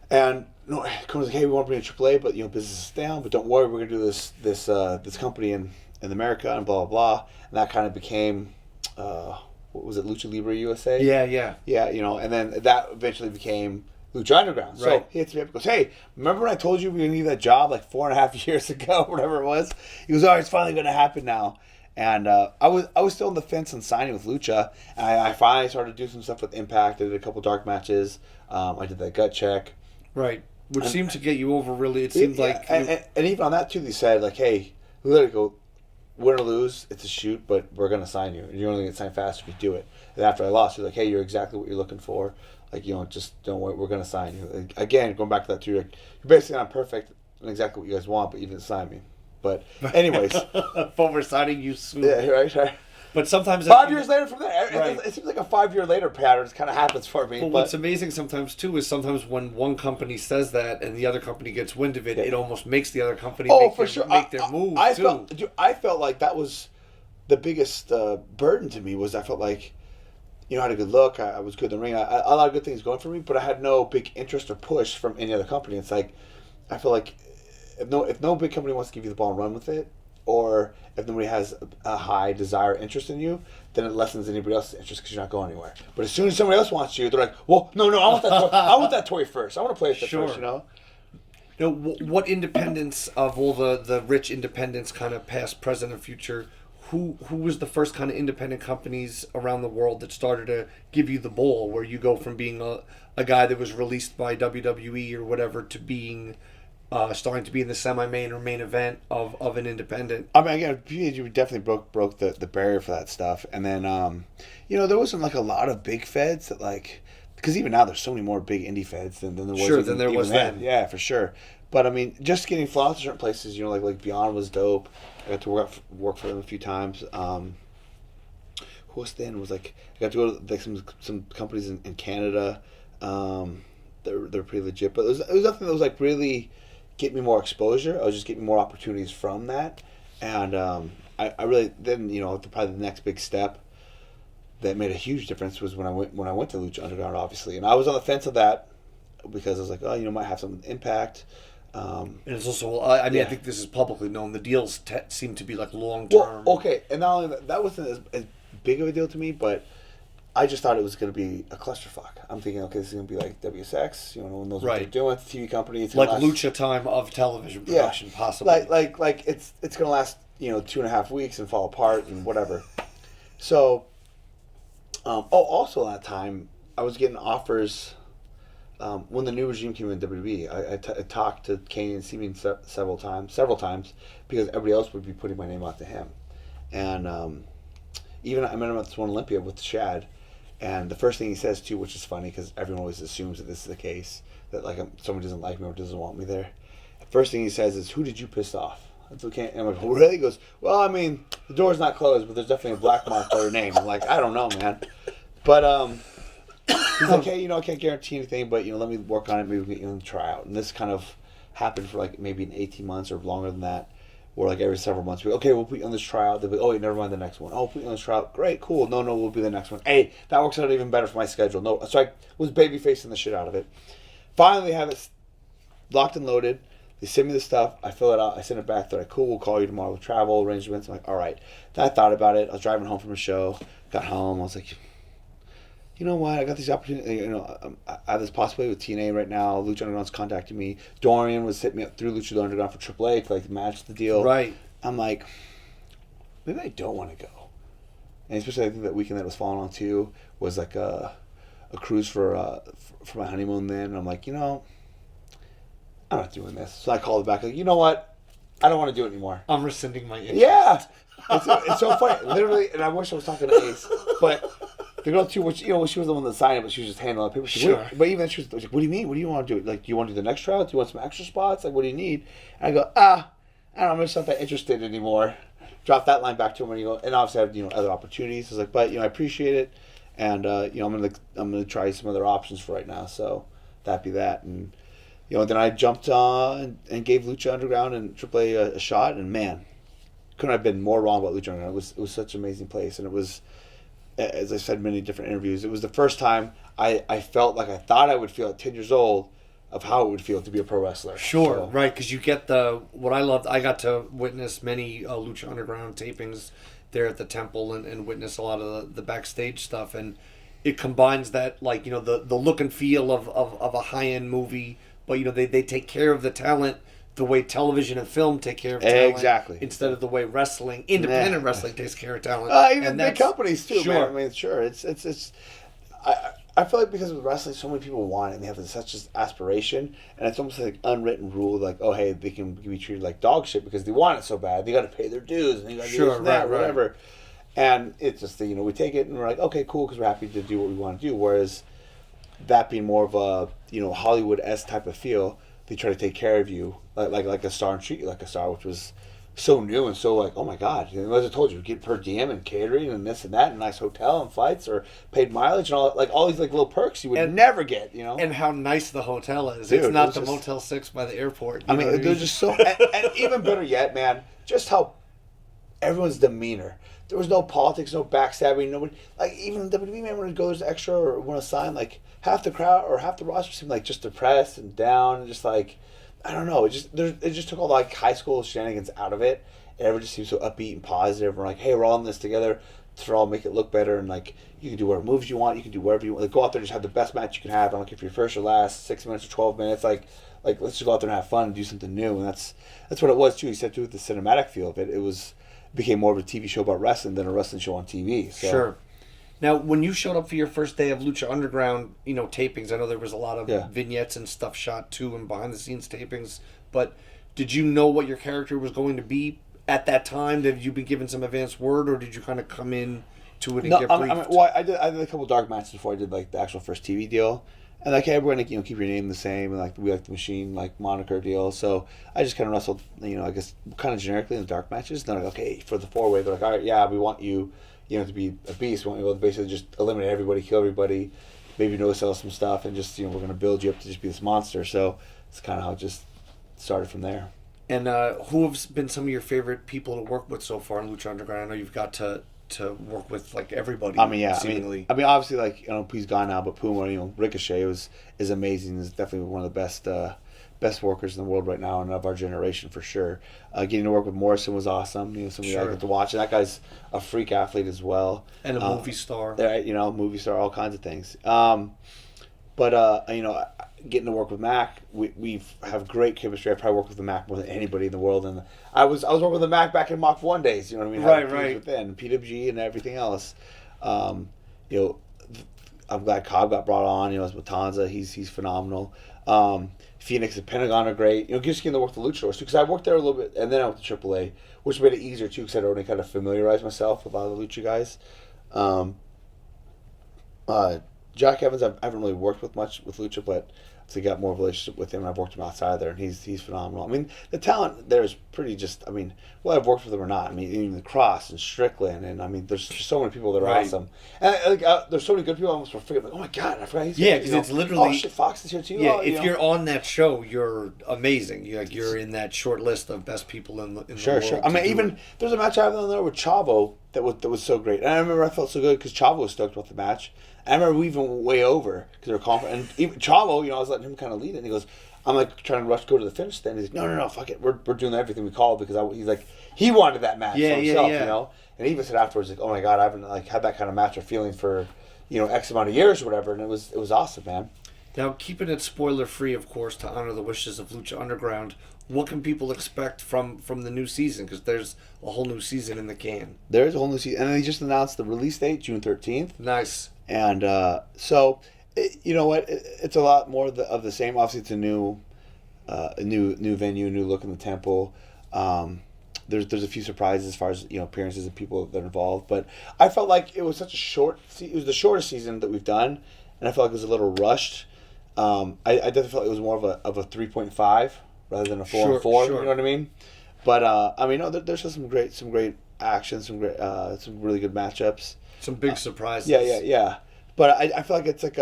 And Conan's like, hey, we want to bring in AAA, but, business is down, but don't worry, we're going to do this company in America, and blah, blah, blah. And that kind of became, what was it, Lucha Libre USA? Yeah. Yeah, and then that eventually became Lucha Underground. So he hits me up and goes, hey, remember when I told you we were going to need that job like 4.5 years ago, whatever it was? He goes, it's finally going to happen now. And I was still on the fence on signing with Lucha, and I finally started to do some stuff with Impact. I did a couple dark matches. I did that gut check. Right. Which seemed to get you over, really. It seemed like... And even on that, too, they said, like, hey, we let it go. Win or lose, it's a shoot, but we're going to sign you. And you're only going to get signed faster if you do it. And after I lost, you're like, hey, you're exactly what you're looking for. Like, just don't worry, we're going to sign you. Like, again, going back to that, too, you're basically not perfect and exactly what you guys want, but you didn't sign me. But anyways. But we're signing you soon. Yeah, right. But sometimes... 5 years later from there. It seems like a 5 year later pattern kind of happens for me. But what's amazing sometimes, too, is sometimes when one company says that and the other company gets wind of it, it almost makes the other company make their move, too. I felt like that was the biggest burden to me was I felt like, I had a good look. I was good in the ring. A lot of good things going for me, but I had no big interest or push from any other company. It's like, I feel like if no big company wants to give you the ball and run with it, or if nobody has a high desire or interest in you, then it lessens anybody else's interest because you're not going anywhere. But as soon as somebody else wants you, they're like, well, no, I want that toy. I want that toy first. I want to play with it first, What independents of all the rich independents, kind of past, present, and future, who was the first kind of independent companies around the world that started to give you the ball, where you go from being a guy that was released by WWE or whatever to being... starting to be in the semi-main or main event of an independent. I mean, again, you definitely broke the barrier for that stuff. And then, there wasn't like a lot of big feds that because even now there's so many more big indie feds than there was. Sure, than there was then. Yeah, for sure. But I mean, just getting flown to certain places, like Beyond was dope. I got to work for them a few times. Who coolest thing was like I got to go to like some companies in Canada. They're pretty legit, but it was nothing that was like really get me more exposure. I was just getting more opportunities from that, and I really then probably the next big step that made a huge difference was when I went to Lucha Underground, obviously, and I was on the fence of that because I was like, oh, might have some impact. And it's also, I think this is publicly known. The deals seem to be like long term. Well, okay, and not only that wasn't as big of a deal to me, but I just thought it was going to be a clusterfuck. I'm thinking, okay, this is going to be like WSX. No one knows what they're doing. It's a TV company. It's like Lucha time of television production, possibly. Like it's going to last 2.5 weeks and fall apart and whatever. So, also at that time I was getting offers. When the new regime came in WWE, I talked to Kane and Seaman several times because everybody else would be putting my name out to him, and even I met him at this one Olympia with Shad, and the first thing he says too, which is funny because everyone always assumes that this is the case, that like someone doesn't like me or doesn't want me there. The first thing he says is, "Who did you piss off?" That's okay. And I'm like, really? He goes, "Well, I mean, the door's not closed, but there's definitely a black mark by your name." I'm like, I don't know, man, but he's like, hey, I can't guarantee anything, but let me work on it. Maybe we get you in the tryout. And this kind of happened for like maybe 18 months or longer than that, where like every several months, we'll put you on this tryout. They'll be, oh wait, never mind the next one. Oh, we'll put you on this tryout. Great, cool. No, we'll be the next one. Hey, that works out even better for my schedule. No, so I was baby facing the shit out of it. Finally, have it locked and loaded. They send me the stuff. I fill it out. I send it back. They're like, cool. We'll call you tomorrow with travel arrangements. I'm like, all right. Then I thought about it. I was driving home from a show. Got home. I was like, you know what? I got these opportunities. I have this possibility with TNA right now. Lucha Underground's contacting me. Dorian was hitting me up through Lucha Underground for AAA to like match the deal. Right. I'm like, maybe I don't want to go. And especially I think that weekend that was falling on too was like a cruise for my honeymoon then. And I'm like, I'm not doing this. So I called back like, you know what? I don't want to do it anymore. I'm rescinding my interest. Yeah. It's so funny. Literally, and I wish I was talking to Ace, but the girl too, which she was the one that signed it, but she was just handling the paper. Sure. But even she was like, "What do you mean? What do you want to do? Like, do you want to do the next trial? Do you want some extra spots? Like, what do you need?" And I go, I don't know, I'm just not that interested anymore. Drop that line back to him, and obviously I have other opportunities. I was like, but I appreciate it, and I'm gonna try some other options for right now. So that be that, and then I jumped on and gave Lucha Underground and AAA a shot, and man, couldn't have been more wrong about Lucha Underground. It was such an amazing place, and it was, as I said in many different interviews, it was the first time I felt like I thought I would feel at 10 years old of how it would feel to be a pro wrestler. Sure, so, right, because you get what I loved, I got to witness many Lucha Underground tapings there at the temple and witness a lot of the backstage stuff, and it combines that, like, the look and feel of a high-end movie, but, they take care of the talent the way television and film take care of talent. Exactly. Instead of the way independent wrestling takes care of talent. Even big companies too, sure. Man. I mean, sure. It's I feel like because with wrestling, so many people want it and they have such an aspiration, and it's almost like an unwritten rule, like, oh, hey, they can be treated like dog shit because they want it so bad. They got to pay their dues and they got to do this and that, whatever. And it's just we take it and we're like, okay, cool, because we're happy to do what we want to do. Whereas that being more of a Hollywood-esque type of feel, they try to take care of you like a star and treat you like a star, which was so new and so like, oh my God. As I told you, get per diem and catering and this and that and nice hotel and flights or paid mileage and all these like little perks you would never get, And how nice the hotel is. Dude, it's not the Motel 6 by the airport. I mean, they're just so, and even better yet, man, just how everyone's demeanor. There was no politics, no backstabbing, nobody, like even WWE man when it goes extra or want to sign, like half the crowd or half the roster seemed like just depressed and down and just like, I don't know. It just took all the like high school shenanigans out of it, and everyone just seems so upbeat and positive. We're like, hey, we're all in this together to all make it look better, and like you can do whatever moves you want, you can do whatever you want. Like go out there and just have the best match you can have. I don't care if you're first or last, 6 minutes or 12 minutes. Like let's just go out there and have fun and do something new. And that's what it was too. Except with the cinematic feel of it, it became more of a TV show about wrestling than a wrestling show on TV. So. Sure. Now, when you showed up for your first day of Lucha Underground, tapings, I know there was a lot of vignettes and stuff shot too, and behind-the-scenes tapings. But did you know what your character was going to be at that time? Did you be given some advance word, or did you kind of come in to it and get briefed? Well, I did a couple dark matches before I did like the actual first TV deal, And like, hey, we're gonna keep your name the same, and like we like the machine like moniker deal. So I just kind of wrestled, I guess kind of generically in the dark matches. And they're like, okay, for the 4-way, they're like, all right, yeah, we want you, to be a beast. We want you to basically just eliminate everybody, kill everybody, maybe no sell some stuff, and just we're gonna build you up to just be this monster. So it's kind of how it just started from there. And who have been some of your favorite people to work with so far in Lucha Underground? I know you've got to work with like everybody. I mean, yeah. Seemingly. I mean, obviously, like he's gone now, but Puma, Ricochet is amazing. Is definitely one of the best workers in the world right now, and of our generation for sure. Getting to work with Morrison was awesome. Somebody I get to watch, and that guy's a freak athlete as well, and a movie star. Movie star, all kinds of things. Getting to work with Mac, we have great chemistry. I probably worked with the Mac more than anybody in the world, and I was working with the Mac back in Mach 1 days. You know what I mean? Right. Within PWG and everything else. I'm glad Cobb got brought on. As Matanza, he's phenomenal. Phoenix and Pentagon are great. Just getting to work the luchadors too, because I worked there a little bit, and then I went to AAA, which made it easier too, because I'd already kind of familiarized myself with a lot of the lucha guys. Jack Evans, I haven't really worked with much with lucha, but I got more of a relationship with him, and I've worked him outside there, and he's phenomenal. I mean, the talent there is pretty I've worked with them or not. I mean, even the Cross and Strickland, and I mean, there's so many people that are awesome. And there's so many good people, I almost forget, like, oh my God, I forgot he's here. Because it's literally... Oh, shit, Fox is here too. Yeah, if you're on that show, you're amazing. You're in that short list of best people in the world. Sure. I mean, even there's a match I have on there with Chavo that was so great. And I remember I felt so good because Chavo was stoked about the match. I remember we even went way over because they were confident. And even Chavo, I was letting him kind of lead it. And he goes, I'm like trying to rush to go to the finish stand. He's like, no, fuck it. We're doing everything we called because he's like, he wanted that match for himself, And he even said afterwards, like, oh my God, I haven't had that kind of match or feeling for, X amount of years or whatever. And it was awesome, man. Now, keeping it spoiler free, of course, to honor the wishes of Lucha Underground, what can people expect from the new season? Because there's a whole new season in the can. There's a whole new season. And they just announced the release date, June 13th. Nice. And so, you know what? It's a lot more of the same. Obviously, it's a new venue, new look in the temple. There's a few surprises as far as appearances and people that are involved. But I felt like it was such a it was the shortest season that we've done, and I felt like it was a little rushed. I definitely felt it was more of a 3.5 rather than a 4 and 4. Sure. You know what I mean? But there's some great action, some really good matchups. Some big surprises. Yeah. But I feel like it's like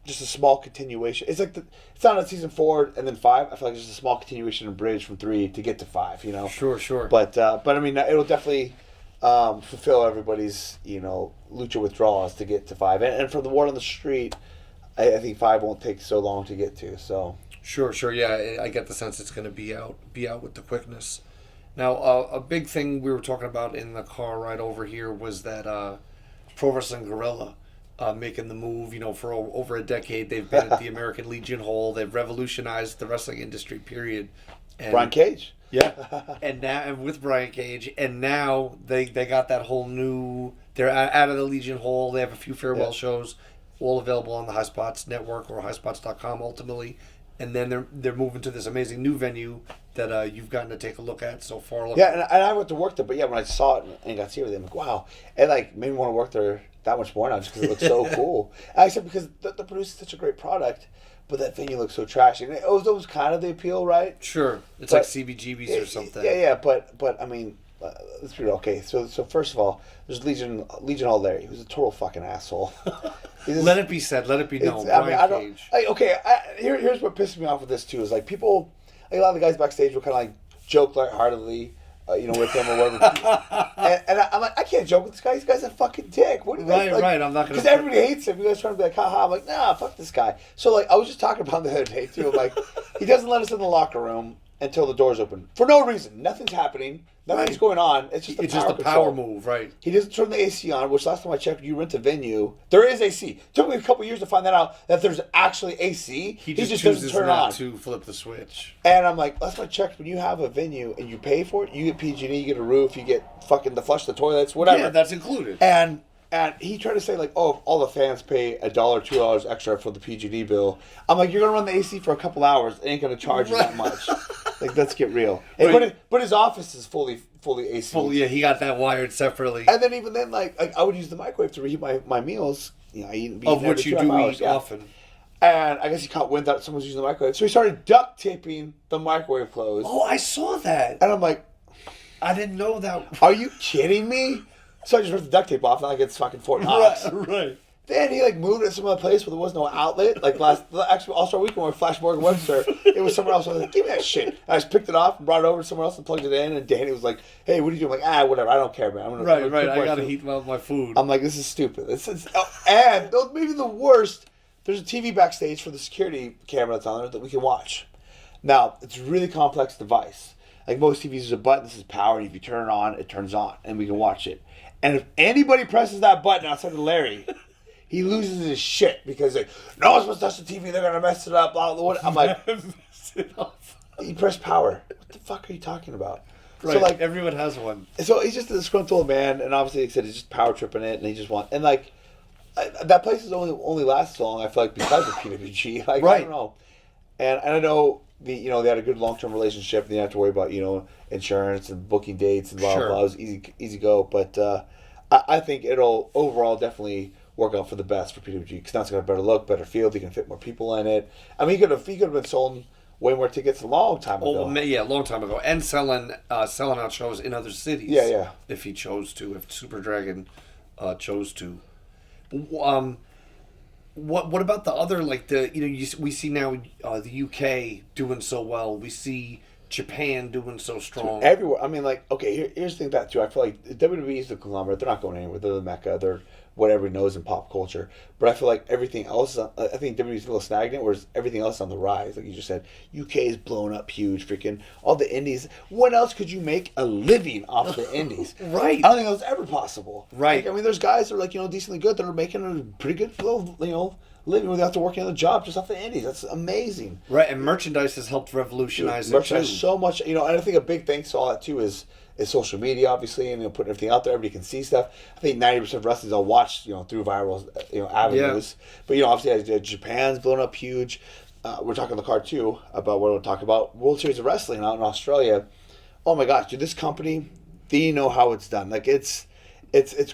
just a small continuation. It's like it's not on season 4 and then 5. I feel like it's just a small continuation and bridge from 3 to get to 5. Sure. But I mean, it'll definitely fulfill everybody's lucha withdrawals to get to 5. And for the word on the street, I think 5 won't take so long to get to. So sure. Yeah, I get the sense it's going to be out with the quickness. Now, a big thing we were talking about in the car ride over here was that Pro Wrestling Guerrilla making the move. For over a decade, they've been at the American Legion Hall. They've revolutionized the wrestling industry, period. And, Brian Cage. Yeah. and with Brian Cage. And now they got that whole new... They're out of the Legion Hall. They have a few farewell shows, all available on the Highspots network or highspots.com ultimately. And then they're moving to this amazing new venue that you've gotten to take a look at so far. Yeah, and I went to work there, but when I saw it and got to see everything, I'm like, wow. It made me want to work there that much more now just because it looks so cool. And I said because the producer's such a great product, but that venue looks so trashy. And it was kind of the appeal, right? Sure. It's like CBGB's or something. Yeah, but I mean, let's be real. Okay, so first of all, there's Legion Hall Larry, who's a total fucking asshole. Let it be said. Let it be known. Cage. Here's what pisses me off with this too is people. A lot of the guys backstage will kind of joke lightheartedly, with him or whatever. and I'm like, I can't joke with this guy. This guy's a fucking dick. What do you guys, right. I'm not gonna. Because everybody hates him. You guys trying to be like, haha. I'm like, nah, fuck this guy. So I was just talking about him the other day too. I'm like, he doesn't let us in the locker room until the doors open for no reason. Nothing's happening. Nothing's going on. It's just a power move, right? He doesn't turn the AC on, which last time I checked, you rent a venue. There is AC. Took me a couple years to find that out, that there's actually AC. He just doesn't turn on to flip the switch. And I'm like, last time I checked, when you have a venue and you pay for it, you get PG&E, you get a roof, you get fucking the flush the toilets, whatever. Yeah, that's included. And he tried to say if all the fans pay $1, $2 extra for the PG&E bill, I'm like, you're gonna run the AC for a couple hours, it ain't gonna charge you that much. Let's get real. Right. But his office is fully AC. He got that wired separately. And then even then, I would use the microwave to reheat my meals. I eat of which you do eat often. And I guess he caught wind that someone was using the microwave. So he started duct taping the microwave closed. Oh, I saw that. And I'm like, I didn't know that. are you kidding me? So I just ripped the duct tape off, not like it's fucking Fort Knox. Right. Then he like moved it some other place where there was no outlet. Like actually All-Star Weekend where Flash Morgan Webster, it was somewhere else. I was like, give me that shit. And I just picked it off and brought it over to somewhere else and plugged it in. And Danny was like, hey, what are you doing? I'm like, whatever. I don't care, man. I'm gonna Right. cook I gotta food. heat my food. I'm like, this is stupid. And maybe the worst. There's a TV backstage for the security camera that's on there that we can watch. Now it's a really complex device. Like most TVs, there's a button. This is power, and if you turn it on, it turns on, and we can watch it. And if anybody presses that button outside of Larry, he loses his shit because like, no one's supposed to touch the TV. They're gonna mess it up. Blah, blah, blah. I'm like, he pressed power. What the fuck are you talking about? Right. So like everyone has one. So he's just a disgruntled man, and obviously, like I said, he's just power tripping it, and he just wants and like that place has only lasted so long. I feel like because of PWG, like right. I don't know, and I know they had a good long term relationship. And they didn't have to worry about insurance and booking dates and blah blah blah. It was easy go, but I think it'll overall definitely work out for the best for PWG because now it's got a better look, better field. He can fit more people in it. I mean, he could have been sold way more tickets a long time ago. Oh, yeah, a long time ago, and selling out shows in other cities. Yeah. If he chose to, if Super Dragon chose to. What about the other we see now the UK doing so well. We see Japan doing so strong. Everywhere. I mean, like, okay, here's the thing that too. I feel like WWE is the conglomerate. They're not going anywhere. They're the mecca. They're what everybody knows in pop culture. But I feel like everything else, I think WWE's a little stagnant, whereas everything else is on the rise. Like you just said, UK is blown up huge. Freaking all the indies. When else could you make a living off the indies? Right. I don't think that was ever possible. Right. Like, I mean, there's guys that are decently good that are making a pretty good living without to work another job just off the indies. That's amazing. Right, and merchandise has helped revolutionize merchandise it too. so much. And I think a big thanks to all that too is social media, obviously, and putting everything out there. Everybody can see stuff. I think 90% of wrestlers I'll watch, through viral, avenues. Yeah. But obviously, Japan's blown up huge. We're talking on the card too about what we'll talk about. World Series of Wrestling out in Australia. Oh my gosh, dude! This company, they know how it's done. Like it's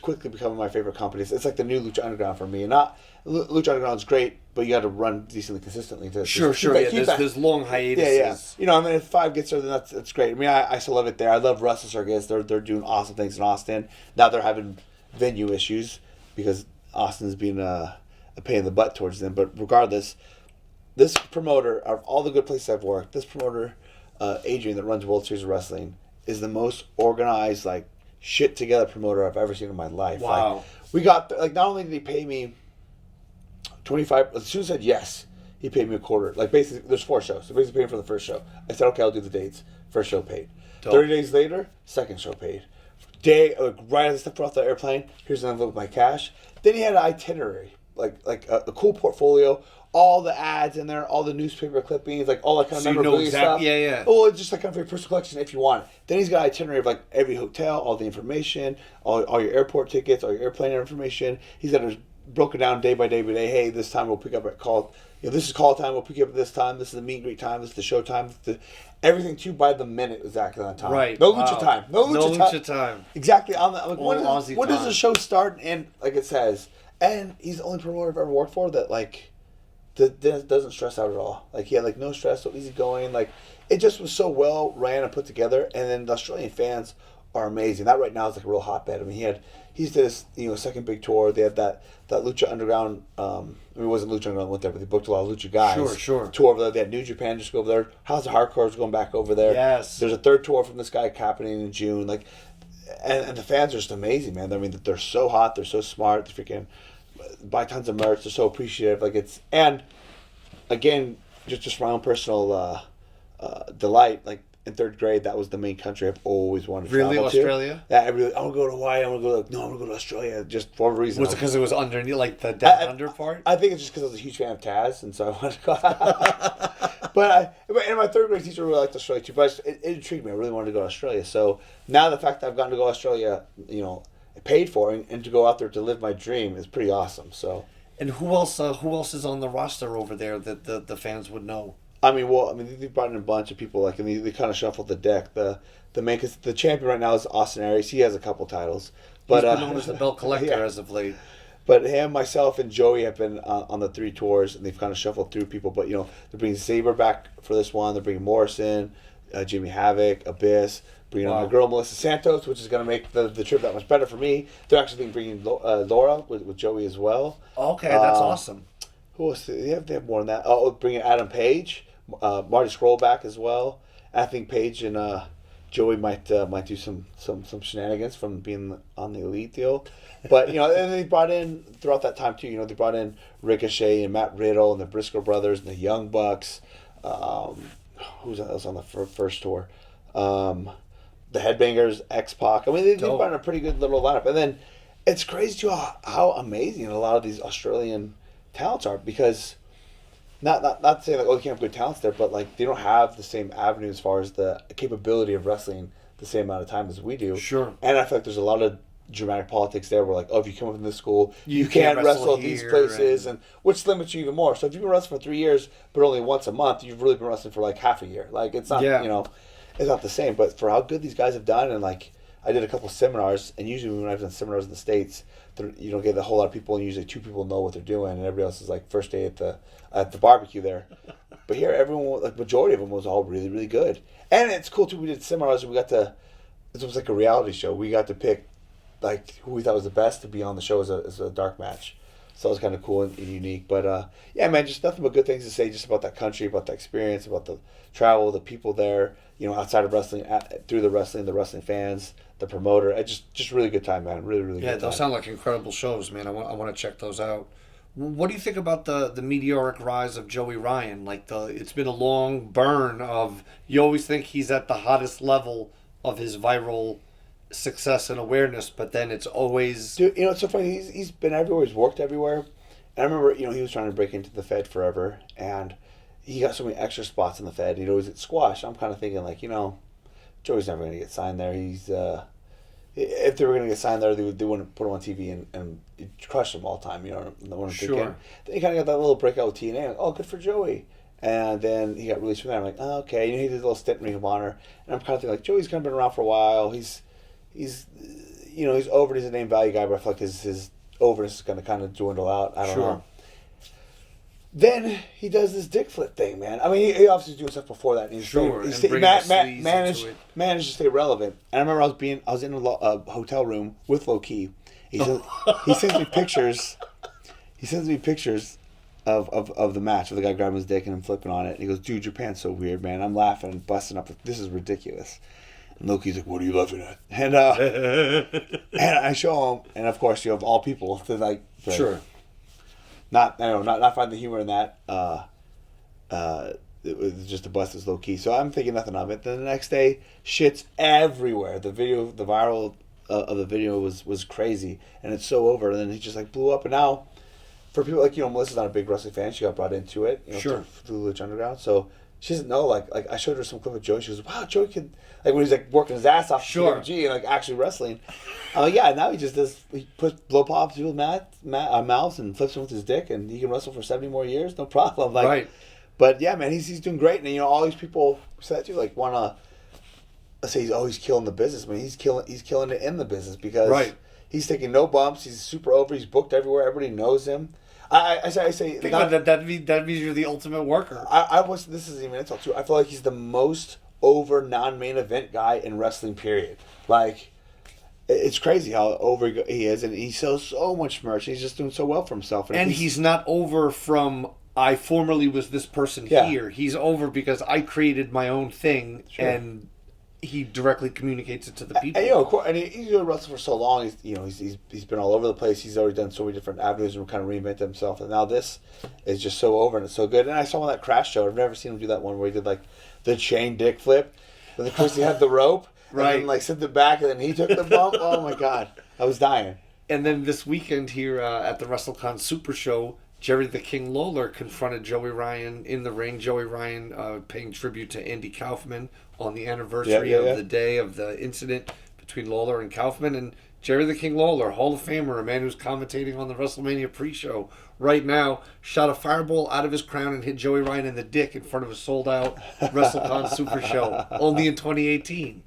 quickly becoming my favorite company. It's like the new Lucha Underground for me. Lucha Underground's great, but you got to run decently consistently. Sure. There's long hiatuses. Yeah. I mean, if 5 gets there, then that's great. I mean, I still love it there. I love Wrestle Circus. They're doing awesome things in Austin. Now they're having venue issues because Austin's being a pain in the butt towards them. But regardless, this promoter, of all the good places I've worked, this promoter, Adrian, that runs World Series of Wrestling, is the most organized, shit together promoter I've ever seen in my life. Wow. We got not only did he pay me 25, as soon as I said yes, he paid me a quarter. Basically, there's 4 shows. So basically, paid for the first show. I said, okay, I'll do the dates. First show paid. Dope. 30 days later, second show paid. Right as I stepped off the airplane, here's an envelope with my cash. Then he had an itinerary, a cool portfolio, all the ads in there, all the newspaper clippings, all that kind of memorabilia stuff. Yeah. Oh, it's just kind of your personal collection if you want it. Then he's got an itinerary of every hotel, all the information, all your airport tickets, all your airplane information. He's got it broken down day by day. Hey, this time we'll pick up at call. This is call time. We'll pick you up at this time. This is the meet and greet time. This is the show time. Everything too by the minute exactly on time. Right. No lucha time. No lucha time. Exactly on the. When does the show start? And it says, and he's the only promoter I've ever worked for that that doesn't stress out at all. He had no stress, so easy going. It just was so well ran and put together. And then the Australian fans are amazing. That right now is a real hotbed. I mean, he's this second big tour. They had that Lucha Underground. It wasn't Lucha Underground went there, but they booked a lot of Lucha guys. Sure. Tour over there. They had New Japan just go over there. House of Hardcore's going back over there. Yes. There's a third tour from this guy happening in June. And the fans are just amazing, man. I mean, they're so hot. They're so smart. They freaking buy tons of merch. They're so appreciative. And again, just my own personal delight. In 3rd grade, that was the main country I've always wanted to travel to. Really, Australia? Yeah, I want to go to Hawaii. I want to go. I'm going to go to Australia. Just for a reason. Was it because it was underneath, the down under part? I think it's just because I was a huge fan of Taz, and so I wanted to go. But my 3rd grade teacher really liked Australia too. But it intrigued me. I really wanted to go to Australia. So now the fact that I've gotten to go to Australia, paid for, and to go out there to live my dream is pretty awesome. So. And who else is on the roster over there that the fans would know? They brought in a bunch of people, and they kind of shuffled the deck. The champion right now is Austin Aries. He has a couple titles, but he's been known as the belt collector as of late. But him, myself, and Joey have been on the 3 tours, and they've kind of shuffled through people. But they're bringing Saber back for this one. They're bringing Morrison, Jimmy Havoc, Abyss, bringing on my girl Melissa Santos, which is going to make the trip that much better for me. They're actually bringing Laura with Joey as well. Okay, that's awesome. Who else? They have more than that. Oh, bringing Adam Page, Marty Scroll back as well. I think Page and Joey might do some shenanigans from being on the Elite deal. But, and they brought in, throughout that time too, they brought in Ricochet and Matt Riddle and the Briscoe brothers and the Young Bucks. Who's else on the first tour? The Headbangers, X-Pac. I mean, they brought in a pretty good little lineup. And then it's crazy too how amazing a lot of these Australian talents are, because not saying like, you can't have good talents there, but like they don't have the same avenue as far as the capability of wrestling the same amount of time as we do. Sure. And I feel like there's a lot of dramatic politics there where like, if you come up in this school, you can't wrestle at these places, and which limits you even more. So if you've been wrestling for 3 years but only once a month, you've really been wrestling for like half a year. Like it's not it's not the same. But for how good these guys have done, and like I did a couple seminars, and usually when I've done seminars in the States, you don't get a whole lot of people, and usually 2 people know what they're doing, and everybody else is like first day at the barbecue there. But here, everyone, like majority of them, was all really, really good. And it's cool too. We did seminars, and it was like a reality show. We got to pick like who we thought was the best to be on the show as a dark match. So it was kind of cool and unique. But yeah, man, just nothing but good things to say just about that country, about the experience, about the travel, the people there. Outside of wrestling, through the wrestling fans, the promoter. Just really good time, man. Really, really good time. Yeah, those sound like incredible shows, man. I want to check those out. What do you think about the meteoric rise of Joey Ryan? Like it's been a long burn of, you always think he's at the hottest level of his viral success and awareness, but then it's always... Dude, it's so funny. He's been everywhere. He's worked everywhere. And I remember, he was trying to break into the Fed forever, and he got so many extra spots in the Fed. He'd always at Squash. I'm kind of thinking, like, Joey's never going to get signed there. He's... if they were going to get signed there, they wouldn't put him on TV and crush him all the time, what I'm Sure. thinking. Then he kind of got that little breakout with TNA. Like, oh, good for Joey. And then he got released from there. I'm like, oh, okay. He did a little stint in Ring of Honor. And I'm kind of thinking, like, Joey's kind of been around for a while. He's over. He's a name value guy, but I feel like his overness is going to kind of dwindle out. I don't know. Then he does this dick flip thing, man. I mean, he obviously was doing stuff before that. And he managed to stay relevant. And I remember I was in a hotel room with Low Key. He sends me pictures. He sends me pictures of the match, of the guy grabbing his dick and him flipping on it. And he goes, "Dude, your pants so weird, man." I'm laughing and busting up. This is ridiculous. And Loki's like, "What are you laughing at?" And and I show him, and of course, of all people, to like, Sure. Not find the humor in that. It was just a bust as Low Key. So I'm thinking nothing of it. Then the next day, shit's everywhere. The viral of the video was crazy, and it's so over. And then he just like blew up. And now, for people like Melissa's not a big wrestling fan. She got brought into it, Sure, through Lucha Underground. So she doesn't know. Like I showed her some clip of Joey. She goes, "Wow, Joey could like when he's like working his ass off, sure, G and like actually wrestling." I'm like, yeah. Now he just does. He puts blow pops people's mouths and flips them with his dick, and he can wrestle for 70 more years, no problem. Like, right. But yeah, man, he's doing great, and all these people say that too. Like, wanna say he's killing the business. I mean, he's killing it in the business because he's taking no bumps. He's super over. He's booked everywhere. Everybody knows him. I say think about that means you're the ultimate worker. This is even insult too. I feel like he's the most over non-main event guy in wrestling. Period. Like, it's crazy how over he is, and he sells so much merch. He's just doing so well for himself, and he's not over from I formerly was this person here. He's over because I created my own thing, and he directly communicates it to the people. And he's been wrestling for so long. He's been all over the place. He's already done so many different avenues and kind of reinvented himself. And now this is just so over and it's so good. And I saw him on that Crash show. I've never seen him do that one where he did like the chain dick flip. And of course he had the rope, right? And then like sent it back, and then he took the bump. Oh my god, I was dying. And then this weekend here at the WrestleCon Super Show, Jerry the King Lawler confronted Joey Ryan in the ring. Joey Ryan paying tribute to Andy Kaufman on the anniversary of the day of the incident between Lawler and Kaufman. And Jerry the King Lawler, Hall of Famer, a man who's commentating on the WrestleMania pre-show right now, shot a fireball out of his crown and hit Joey Ryan in the dick in front of a sold-out WrestleCon Super Show, only in 2018.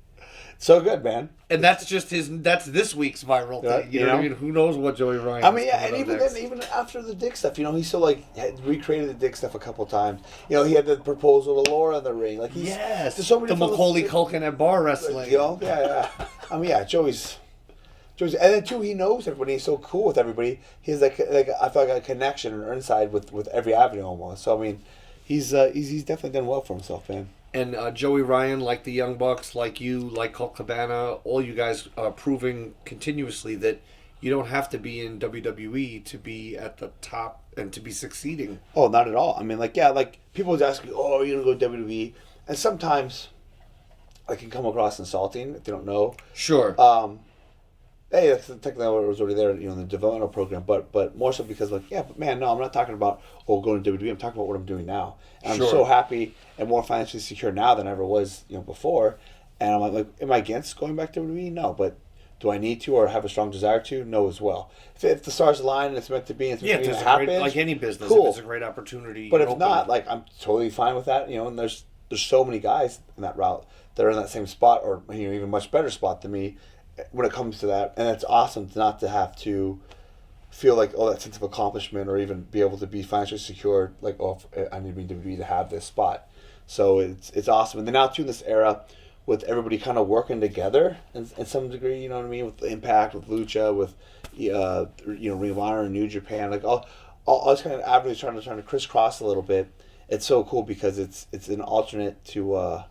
So good, man. And that's just that's this week's viral thing. You know what I mean? Who knows what Joey Ryan I mean, yeah, is and coming even up then, even after the Dick stuff, he still had recreated the Dick stuff a couple times. He had the proposal to Laura in the ring. Like there's so many the Macaulay Culkin at bar wrestling. Yeah. I mean, yeah, Joey's, and then too, he knows everybody. He's so cool with everybody. He's like I feel like a connection or inside with every avenue almost. So I mean, he's definitely done well for himself, man. And Joey Ryan, like the Young Bucks, like you, like Colt Cabana, all you guys are proving continuously that you don't have to be in WWE to be at the top and to be succeeding. Oh, not at all. I mean, people always ask me, "Oh, are you gonna go to WWE?" And sometimes I can come across insulting if they don't know. Sure. Hey, that's technically what was already there, in the developmental program, but more so because but man, no, I'm not talking about going to WWE. I'm talking about what I'm doing now. And I'm so happy and more financially secure now than I ever was, before. And I'm like, am I against going back to WWE? No, but do I need to or have a strong desire to? No, as well. If the stars align and it's meant to be, and it's meant to be, happens, like any business, cool. if it's a great opportunity. But if not, I'm totally fine with that. And there's so many guys in that route that are in that same spot or even much better spot than me when it comes to that. And it's awesome not to have to feel like that sense of accomplishment or even be able to be financially secure. Like, I need to be in WWE to have this spot. So it's awesome. And then now too in this era, with everybody kind of working together in some degree, you know what I mean, with the Impact, with Lucha, with Ring of Honor and New Japan, like all those kind of avenues trying to crisscross a little bit. It's so cool because it's an alternate to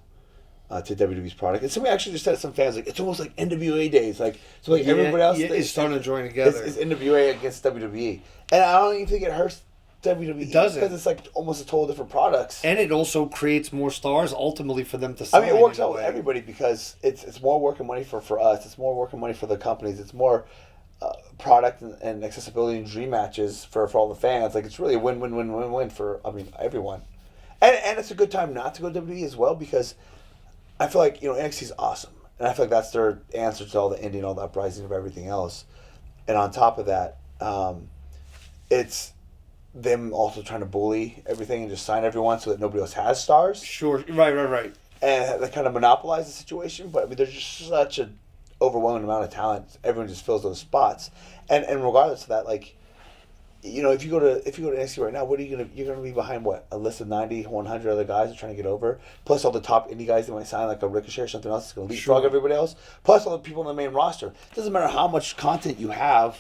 WWE's product. And somebody actually just said, some fans, it's almost like NWA days. Everybody else is starting to join together. It's NWA against WWE. And I don't even think it hurts WWE. It doesn't. Because it's almost a total different products. And it also creates more stars ultimately for them to sign. I mean, it works out with everybody because it's more work and money for us. It's more work and money for the companies. It's more product and accessibility and dream matches for all the fans. It's really a win-win-win-win-win for, everyone. And it's a good time not to go to WWE as well because I feel like, NXT is awesome. And I feel like that's their answer to all the indie and all the uprising of everything else. And on top of that, it's them also trying to bully everything and just sign everyone so that nobody else has stars. Sure. Right. And they kind of monopolize the situation. But, there's just such an overwhelming amount of talent. Everyone just fills those spots. And regardless of that, if you go to NXT right now, you're gonna be behind a list of 90, 100 other guys who are trying to get over, plus all the top indie guys that might sign like a Ricochet or something else that's gonna leapfrog everybody else, plus all the people in the main roster. It doesn't matter how much content you have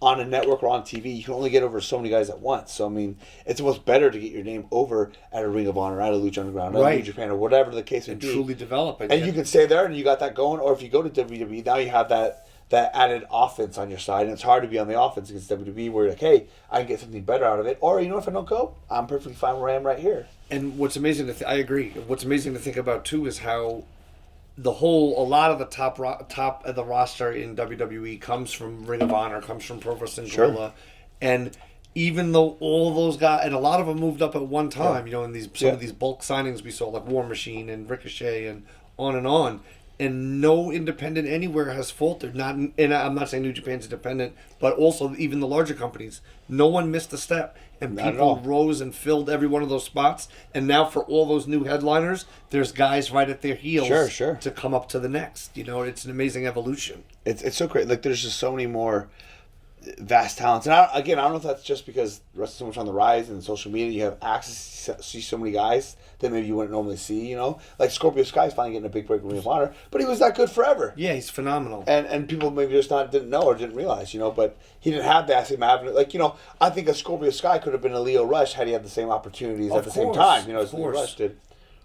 on a network or on TV, you can only get over so many guys at once. So it's almost better to get your name over at a Ring of Honor, at a Lucha Underground, at a New Japan, or whatever the case may be. Truly develop it. And you can stay there and you got that going, or if you go to WWE, now you have that added offense on your side, and it's hard to be on the offense against WWE where you're like, hey, I can get something better out of it. Or, if I don't go, I'm perfectly fine where I am right here. And what's amazing I agree. What's amazing to think about, too, is how a lot of the top of the roster in WWE comes from Ring of Honor, comes from Pro Wrestling Guerrilla. And even though all those guys, and a lot of them moved up at one time, in some of these bulk signings we saw, like War Machine and Ricochet and on. And no independent anywhere has faltered. And I'm not saying New Japan's independent, but also even the larger companies. No one missed a step. And people rose and filled every one of those spots. And now for all those new headliners, there's guys right at their heels to come up to the next. It's an amazing evolution. It's so great. There's just so many more vast talents. And I don't know if that's just because wrestling's so much on the rise and social media, you have access to see so many guys that maybe you wouldn't normally see, Like Scorpio Sky's finally getting a big break in Ring of Honor, but he was that good forever. Yeah, he's phenomenal. And people maybe just didn't know or didn't realize, but he didn't have that same avenue. I think a Scorpio Sky could have been a Leo Rush had he had the same opportunities at the same time, as Leo Rush did.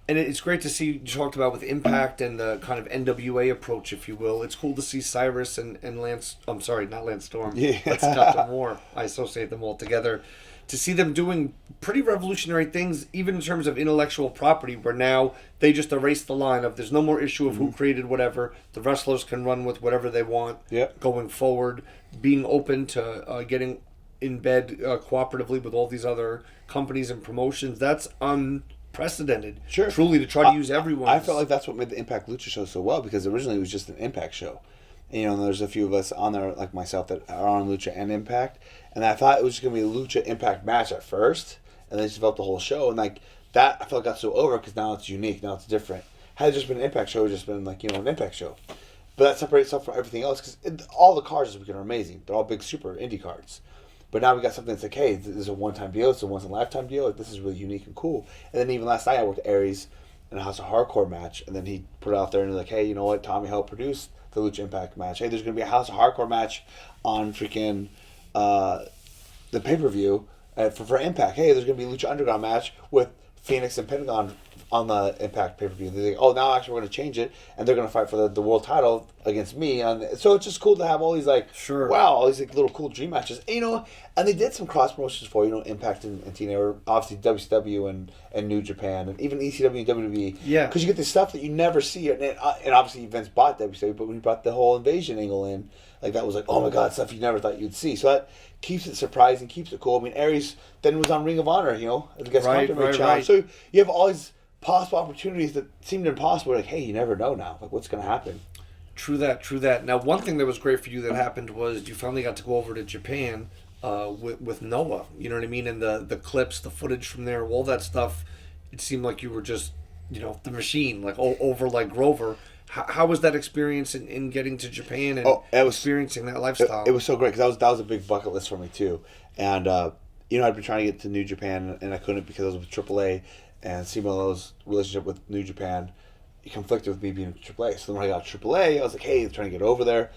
And it's great to see, you talked about with Impact and the kind of NWA approach, if you will. It's cool to see Cyrus and Lance, I'm sorry, not Lance Storm. Yeah. That's Dr. Moore. I associate them all together. To see them doing pretty revolutionary things, even in terms of intellectual property, where now they just erase the line of there's no more issue of who created whatever. The wrestlers can run with whatever they want going forward. Being open to getting in bed cooperatively with all these other companies and promotions. That's unprecedented. Sure. Truly, to try to use everyone. I felt like that's what made the Impact Lucha show so well, because originally it was just an Impact show. And, there's a few of us on there, like myself, that are on Lucha and Impact. And I thought it was just going to be a Lucha Impact match at first. And then just developed the whole show. And, that I felt got so over because now it's unique. Now it's different. Had it just been an Impact show, it would just been, an Impact show. But that separates itself from everything else because all the cards this weekend are amazing. They're all big super indie cards. But now we got something that's like, hey, this is a one-time deal. It's a once-in-a-lifetime deal. Like, this is really unique and cool. And then even last night I worked Aries in a House of Hardcore match. And then he put it out there and he's like, hey, you know what? Tommy helped produce the Lucha Impact match. Hey, there's going to be a House of Hardcore match on freaking the pay-per-view for Impact. Hey, there's going to be a Lucha Underground match with Phoenix and Pentagon on the Impact pay-per-view. They're like, oh, now actually we're going to change it, and they're going to fight for the world title against me. So it's just cool to have all these, like, wow, all these like, little cool dream matches. And, you know, and they did some cross-promotions for, you know, Impact and TNA, or obviously WCW and New Japan, and even ECW and WWE. Yeah. Because you get this stuff that you never see. And obviously Vince bought WCW, but when he brought the whole Invasion angle in, like, that was like, oh my God, stuff you never thought you'd see. So that keeps it surprising, keeps it cool. I mean, Aries then was on Ring of Honor, you know, as a guest commentary challenge. So you have all these possible opportunities that seemed impossible. Like, hey, you never know now. Like, what's going to happen? True that. Now, one thing that was great for you that happened was you finally got to go over to Japan with Noah. You know what I mean? And the clips, the footage from there, all that stuff. It seemed like you were just, you know, the machine, like over like Grover. How was that experience in getting to Japan and experiencing that lifestyle? It was so great because that was a big bucket list for me too. And you know, I'd been trying to get to New Japan and I couldn't because I was with AAA, and Simo's relationship with New Japan conflicted with me being with AAA. So then when I got to AAA, I was like, hey, I'm trying to get over there,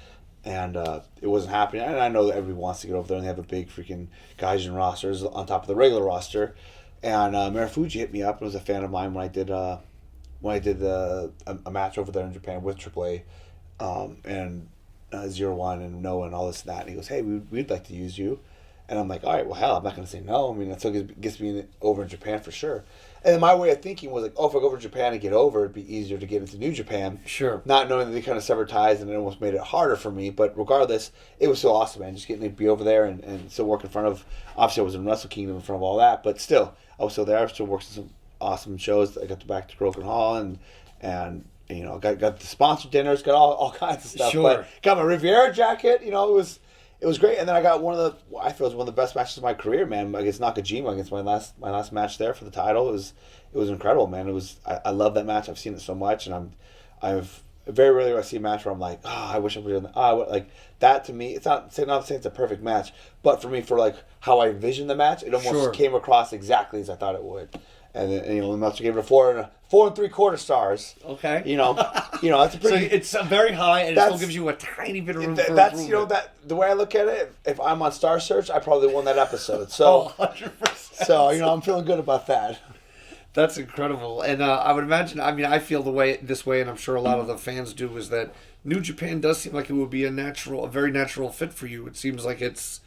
and it wasn't happening. And I know that everybody wants to get over there, and they have a big freaking Gaijin rosters on top of the regular roster. And Marufuji hit me up and was a fan of mine when I did a match over there in Japan with AAA, and 0-1 and Noah and all this and that. And he goes, hey, we'd like to use you. And I'm like, all right, well, hell, I'm not going to say no. I mean, that still gets me over in Japan for sure. And then my way of thinking was like, oh, if I go over to Japan and get over, it'd be easier to get into New Japan. Sure. Not knowing that they kind of severed ties and it almost made it harder for me. But regardless, it was so awesome, man. Just getting to be over there and still work in front of, obviously I was in Wrestle Kingdom in front of all that, but still, I was still there. I still worked some awesome shows. I got to back to Broken Hall and you know, got the sponsored dinners, got all kinds of stuff. Sure. But got my Riviera jacket, you know, it was great. And then I got I feel it was one of the best matches of my career, man, against Nakajima, against my last match there for the title. It was incredible, man. I love that match. I've seen it so much, and I've very rarely I see a match where I'm like, oh, I wish I would have done that. Like that to me, it's not saying it's a perfect match, but for me, for like how I envisioned the match, it almost came across exactly as I thought it would. And then, you know, the Meltzer gave it a 4 3/4 stars. Okay. You know, that's a pretty. So it's very high, and it still gives you a tiny bit of room for improvement. You know, that the way I look at it, if I'm on Star Search, I probably won that episode. So, 100%. So, you know, I'm feeling good about that. That's incredible, and I would imagine. I mean, I feel this way, and I'm sure a lot of the fans do. Is that New Japan does seem like it would be a very natural fit for you. It seems like it's.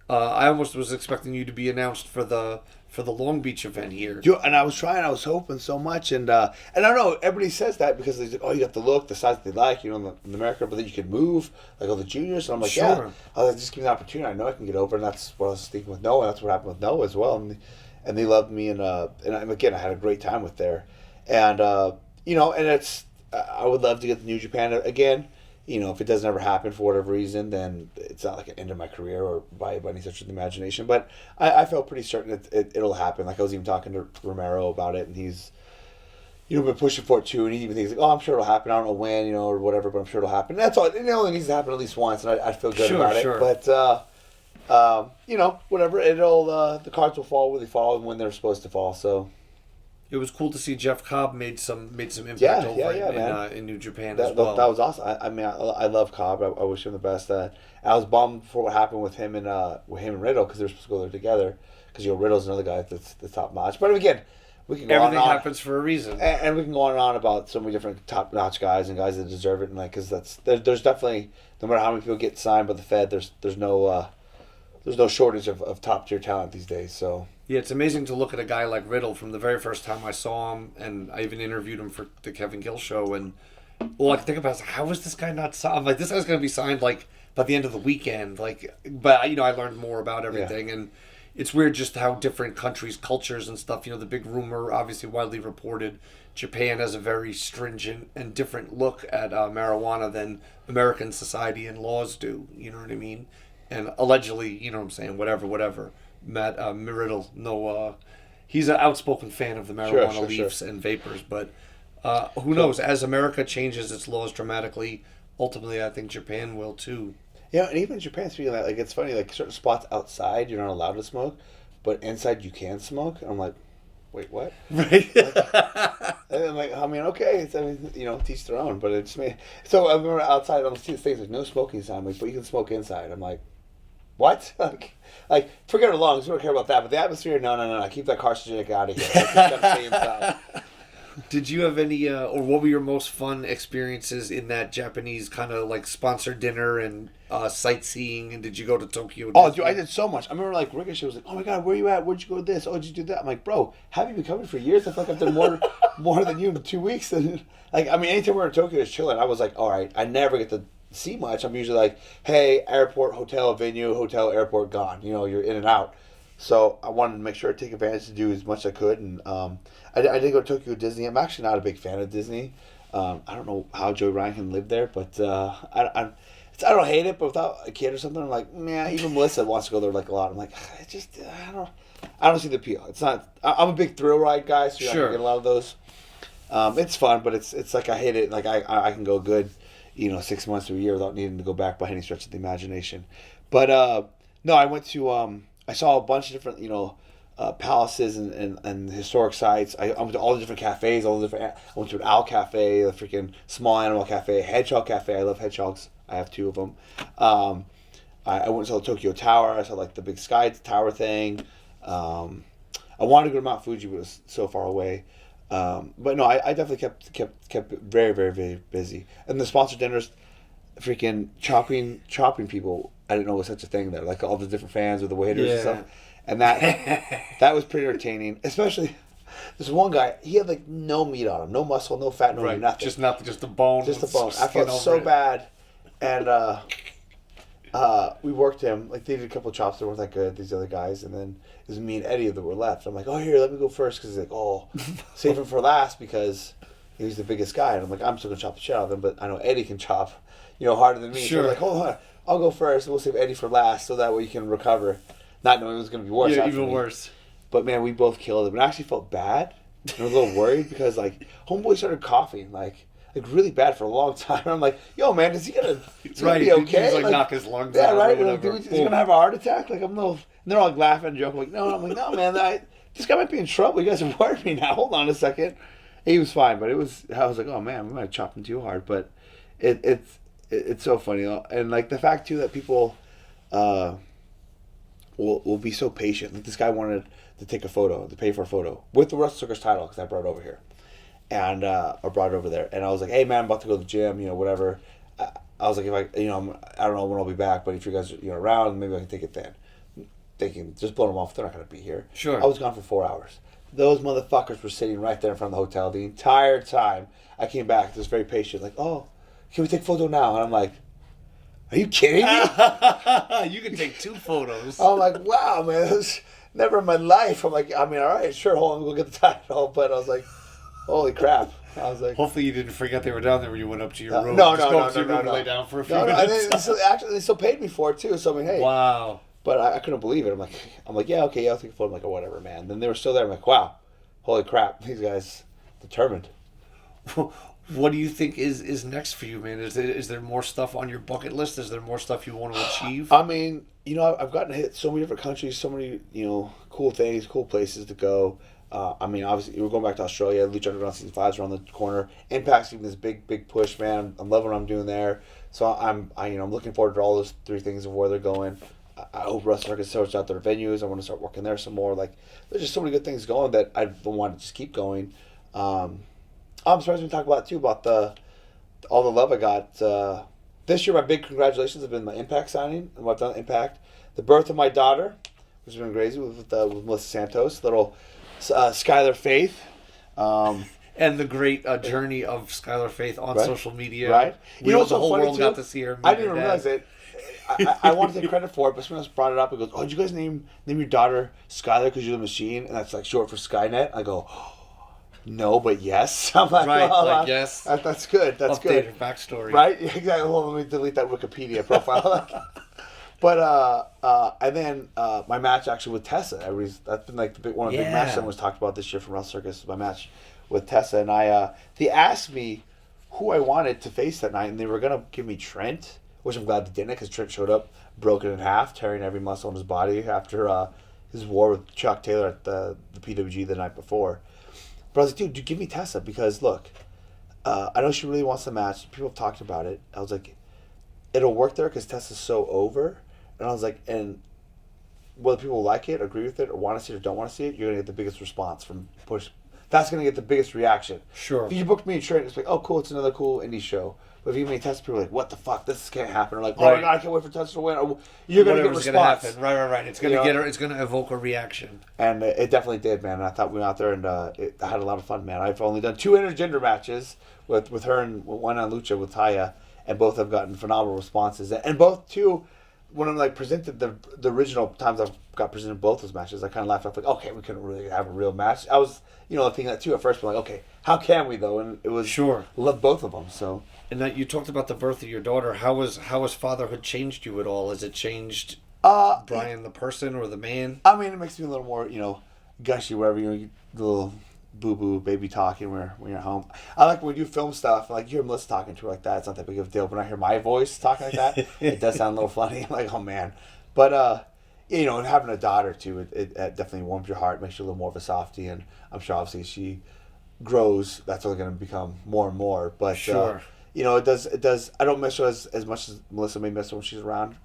I almost was expecting you to be announced for the Long Beach event here. And I was hoping so much, and I don't know, everybody says that because they like, oh, you got the look, the size that they like, you know, in America, but then you can move, like all the juniors, and I'm like, yeah, I'll just give me the opportunity, I know I can get over, and that's what I was thinking with Noah, and that's what happened with Noah as well, and they loved me, and again, I had a great time with there, and, you know, and I would love to get to New Japan again. You know, if it doesn't ever happen for whatever reason, then it's not like an end of my career or by any stretch of the imagination. But I felt pretty certain it'll happen. Like I was even talking to Romero about it, and he's, you know, been pushing for it too. And he even thinks like, oh, I'm sure it'll happen. I don't know when, you know, or whatever, but I'm sure it'll happen. And that's all. It only needs to happen at least once, and I feel good about it. But you know, whatever. The cards will fall where they fall and when they're supposed to fall. So. It was cool to see Jeff Cobb made some impact in New Japan as well. That was awesome. I mean, I love Cobb. I wish him the best. I was bummed for what happened with him and Riddle because they were supposed to go there together. Because Riddle's another guy that's top notch. But again, we can go everything happens for a reason, and we can go on and on about so many different top notch guys and guys that deserve it. And like, because there's definitely, no matter how many people get signed by the Fed, there's no shortage of top tier talent these days. So. Yeah, it's amazing to look at a guy like Riddle from the very first time I saw him, and I even interviewed him for the Kevin Gill show, and all I can think about is, how is this guy not signed? I'm like, this guy's going to be signed, like, by the end of the weekend. Like, but, you know, I learned more about everything, and it's weird just how different countries, cultures and stuff, you know, the big rumor, obviously widely reported, Japan has a very stringent and different look at marijuana than American society and laws do, you know what I mean? And allegedly, you know what I'm saying, whatever. Matt Riddle, he's an outspoken fan of the marijuana leaves and vapors, but who knows? As America changes its laws dramatically, ultimately, I think Japan will too. Yeah, and even in Japan, speaking of that, like it's funny, like certain spots outside you're not allowed to smoke, but inside you can smoke. And I'm like, wait, what? Right. And I'm like, I mean, okay, it's, I mean, teach their own, but it's me. So I remember outside, I'm seeing things like no smoking sign, like, but you can smoke inside. I'm like, what? like forget our lungs, we don't care about that, but the atmosphere, no, keep that carcinogenic out of here. Like, gotta stay inside. Did you have any, or what were your most fun experiences in that Japanese kind of like sponsored dinner and sightseeing? And did you go to Tokyo? Oh, Disney? dude, I did so much. I remember like Ricochet was like, "Oh my god, where you at? Where'd you go to this? Oh, did you do that?" I'm like, "Bro, have you been coming for years? I feel like I've done more than you in 2 weeks." And like, I mean, anytime we're in Tokyo, just chilling. I was like, "All right, I never get to see much. I'm usually like, hey, airport, hotel, venue, hotel, airport, gone. You're in and out." So I wanted to make sure I take advantage to do as much as I could, and I did go to Tokyo Disney. I'm actually not a big fan of Disney. I don't know how Joey Ryan can live there, but I don't hate it. But without a kid or something, I'm like, man. Even Melissa wants to go there like a lot. I'm like, I don't see the appeal. It's not. I'm a big thrill ride guy, so you're not gonna get a lot of those. It's fun, but it's like I hate it. Like I can go good, 6 months to a year without needing to go back by any stretch of the imagination. But no, I went to I saw a bunch of different palaces and historic sites. I went to all the different cafes, I went to an owl cafe, a freaking small animal cafe, hedgehog cafe. I love hedgehogs. I have 2 of them. I went to the Tokyo Tower. I saw like the big sky tower thing. I wanted to go to Mount Fuji, but it was so far away. But no, I definitely kept very, very, very busy. And the sponsored dinners, freaking chopping people. I didn't know was such a thing there. Like all the different fans with the waiters and stuff. And that was pretty entertaining. Especially this one guy, he had like no meat on him, no muscle, no fat, no meat, nothing. Just the bone. Just the bone. I felt so bad. And we worked him. Like they did a couple of chops that weren't that good, these other guys, and then it was me and Eddie that were left. I'm like, oh, here, let me go first, because he's like, oh, save him for last because he was the biggest guy. And I'm like, I'm still gonna chop the shit out of him, but I know Eddie can chop, harder than me. Sure. So I'm like, hold on, I'll go first, and we'll save Eddie for last, so that way you can recover. Not knowing it was gonna be worse. Yeah, even worse. But man, we both killed him, and I actually felt bad. I was a little worried because like homeboy started coughing like really bad for a long time. I'm like, yo, man, is he gonna be okay? He's like knock his lungs yeah, out. Right. Or Like, whatever. he's gonna have a heart attack. Like I'm little, and they're all like laughing and joking. Like, no, I'm like, no, man, this guy might be in trouble. You guys are worried me now. Hold on a second. He was fine, but I was like, oh man, we might have chopped him too hard. But it's so funny, and like the fact too that people will be so patient. Like this guy wanted to take a photo, to pay for a photo with the Russell Circus title because I brought it over here. And or brought it over there, and I was like, "Hey man, I'm about to go to the gym, whatever." I was like, "If I don't know when I'll be back, but if you guys are around, maybe I can take it then." Thinking, just blowing them off, they're not gonna be here. Sure. I was gone for 4 hours. Those motherfuckers were sitting right there in front of the hotel the entire time. I came back, just very patient, like, "Oh, can we take a photo now?" And I'm like, "Are you kidding me?" You can take 2 photos. I'm like, "Wow, man, this was never in my life." I'm like, "I mean, all right, sure, hold on, we'll get the title," but I was like. Holy crap! I was like, hopefully you didn't forget they were down there when you went up to your room. No, Just no, go up to your room and lay down for a few minutes. They still paid me for it too. So I mean, hey, wow. But I couldn't believe it. I'm like, yeah, okay, yeah, I'll take a photo. I'm like, oh, whatever, man. Then they were still there. I'm like, wow, holy crap, these guys determined. What do you think is next for you, man? Is there more stuff on your bucket list? Is there more stuff you want to achieve? I mean, I've gotten to hit so many different countries, so many cool things, cool places to go. I mean, obviously, we're going back to Australia. Lucha Underground Season 5 is around the corner. Impact's giving this big push, man. I'm loving what I'm doing there. So I'm looking forward to all those 3 things of where they're going. I hope Russell Circus starts out their venues. I want to start working there some more. Like, there's just so many good things going that I want to just keep going. I'm surprised we talk about too about all the love I got. This year, my big congratulations have been my Impact signing and what I've done at Impact. The birth of my daughter, which has been crazy with Melissa Santos, little. Skylar Faith, and the great journey of Skylar Faith on social media. Right, the whole world got to see her. I didn't realize it. I wanted to take credit for it, but someone else brought it up and goes, "Oh, did you guys name your daughter Skylar because you're the machine?" And that's like short for Skynet. I go, oh, "No, but yes." I'm like, right, well, like yes. That's good. That's Updated good. Her backstory. Right, exactly. Well, let me delete that Wikipedia profile. But and then my match actually with Tessa. That's been like one of the big matches that was talked about this year from Russell Circus. My match with Tessa, and they asked me who I wanted to face that night, and they were gonna give me Trent, which I'm glad they didn't, because Trent showed up broken in half, tearing every muscle in his body after his war with Chuck Taylor at the PWG the night before. But I was like, dude, give me Tessa, because look, I know she really wants the match. People have talked about it. I was like, it'll work there because Tessa's so over. And I was like, and whether people like it, agree with it, or want to see it, or don't want to see it, you're going to get the biggest response from push. That's going to get the biggest reaction. Sure. If you booked me and Trent, it's like, oh, cool, it's another cool indie show. But if you make Tessa, people are like, what the fuck, this can't happen. Or like, oh my God, I can't wait for Tessa to win. Or, you're going to get response. Gonna happen. Right. It's going to it's going to evoke a reaction. And it definitely did, man. And I thought we went out there and I had a lot of fun, man. I've only done 2 intergender matches with her and one on Lucha with Taya, and both have gotten phenomenal responses. And both, too, when I'm like presented the original times I've got presented both those matches, I kind of laughed. I was like, okay, we couldn't really have a real match. I was, thinking that too at first, but like, okay, how can we though? And it was sure. Loved both of them. So. And that you talked about the birth of your daughter. How has fatherhood changed you at all? Has it changed Brian the person or the man? I mean, it makes me a little more, gushy wherever you the little boo-boo baby talking when you're at home. I like when we do film stuff, like you hear Melissa talking to her like that, it's not that big of a deal. When I hear my voice talking like that, it does sound a little funny. I'm like, oh man. But and having a daughter too, it definitely warms your heart, makes you a little more of a softie, and I'm sure obviously she grows, that's only going to become more and more. But sure. It does. I don't miss her as much as Melissa may miss her when she's around.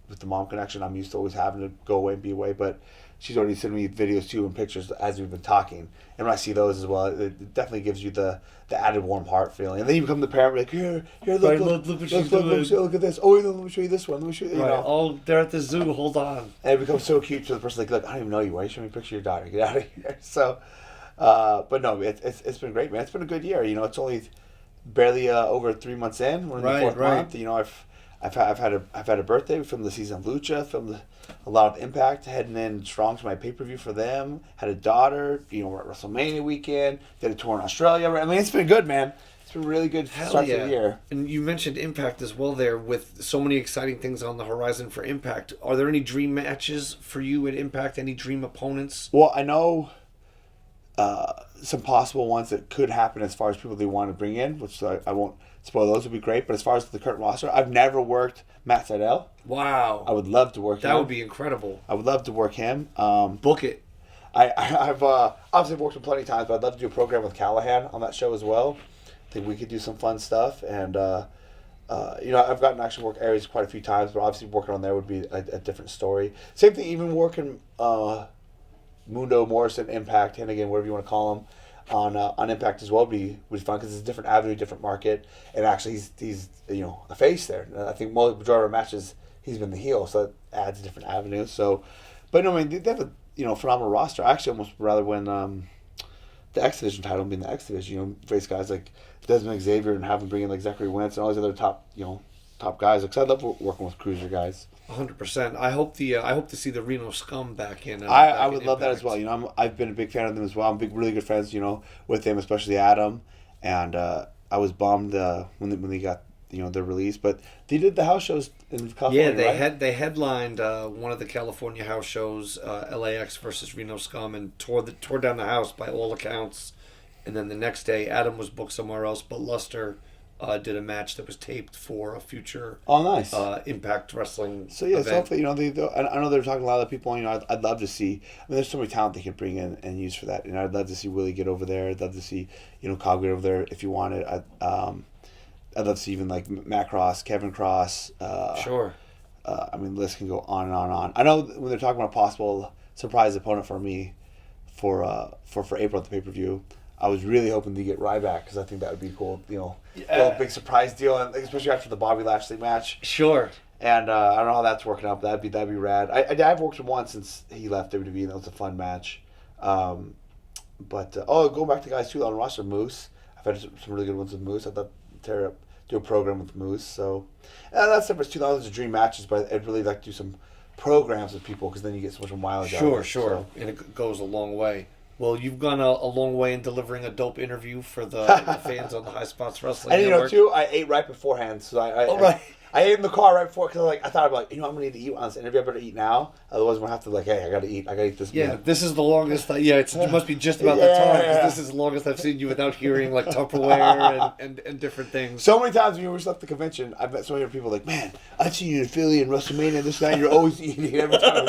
With the mom connection, I'm used to always having to go away and be away, but she's already sent me videos too and pictures as we've been talking. And when I see those as well, it definitely gives you the added warm heart feeling. And then you become the parent, like, here, look what she's doing. Look at this. Oh, let me show you this one. Let me show you. Right. Oh, they're at the zoo. Hold on. And it becomes so cute to the person, like, look, I don't even know you. Why are you showing me a picture of your daughter? Get out of here. So, but no, it's been great, man. It's been a good year. It's only barely over 3 months in. We're in the fourth month. I've had a birthday. We filmed the season of Lucha. Filmed a lot of Impact. Heading in strong to my pay-per-view for them. Had a daughter. We're at WrestleMania weekend. Did a tour in Australia. I mean, it's been good, man. It's been a really good start to the year. And you mentioned Impact as well there, with so many exciting things on the horizon for Impact. Are there any dream matches for you at Impact? Any dream opponents? Well, I know some possible ones that could happen as far as people they want to bring in, which I won't spoil. Those would be great. But as far as the current roster, I've never worked Matt Sydal. Wow. I would love to work him. That would be incredible. I would love to work him. Book it. I've obviously worked him plenty of times, but I'd love to do a program with Callahan on that show as well. I think we could do some fun stuff. And, I've gotten actually work Aries quite a few times, but obviously working on there would be a different story. Same thing, even working Mundo, Morrison, Impact, Hennigan, whatever you want to call him, on Impact as well would be fun, because it's a different avenue, different market, and actually he's a face there. I think most majority of our matches he's been the heel, so it adds a different avenue. So, but no, I mean they have a phenomenal roster. I actually almost rather win the X Division title being the X Division. Face guys like Desmond Xavier and have them bring in like Zachary Wentz and all these other top guys. Because I love working with cruiser guys. 100%. I hope to see the Reno Scum back in. I would love that as well. I've been a big fan of them as well. I'm really good friends, with them, especially Adam. And I was bummed when they got their release, but they did the house shows in California. Yeah, they headlined one of the California house shows, LAX versus Reno Scum, and tore down the house by all accounts. And then the next day, Adam was booked somewhere else, but Luster did a match that was taped for a future Impact Wrestling event. So hopefully, I know they're talking to a lot of people, I'd love to see, there's so many talent they can bring in and use for that, I'd love to see Willie get over there, I'd love to see, Cog get over there if you wanted, I'd love to see even like Matt Cross, Kevin Cross. Sure. The list can go on and on and on. I know when they're talking about a possible surprise opponent for me for April at the pay-per-view, I was really hoping to get Ryback, because I think that would be cool. A little big surprise deal, and especially after the Bobby Lashley match. Sure. And I don't know how that's working out, but that'd be rad. I've worked him once since he left WWE, and that was a fun match. Going back to guys too on the roster, Moose. I've had some really good ones with Moose. I thought do a program with Moose. So that's separate too. Those are dream matches, but I'd really like to do some programs with people, because then you get so much mileage out of it. Sure. So. And it goes a long way. Well, you've gone a long way in delivering a dope interview for the fans on the Highspots Wrestling and Network. Too, I ate right beforehand, so I ate in the car right before because I thought about, I'm gonna need to eat on this interview. I better eat now, otherwise we'll have to hey, I gotta eat this. Yeah, meal. this is the longest. It must be just about that time. 'Cause this is the longest I've seen you without hearing like Tupperware and different things. So many times when we left the convention, I met so many people like, man, I've seen you in Philly and WrestleMania this night. You're always eating every time.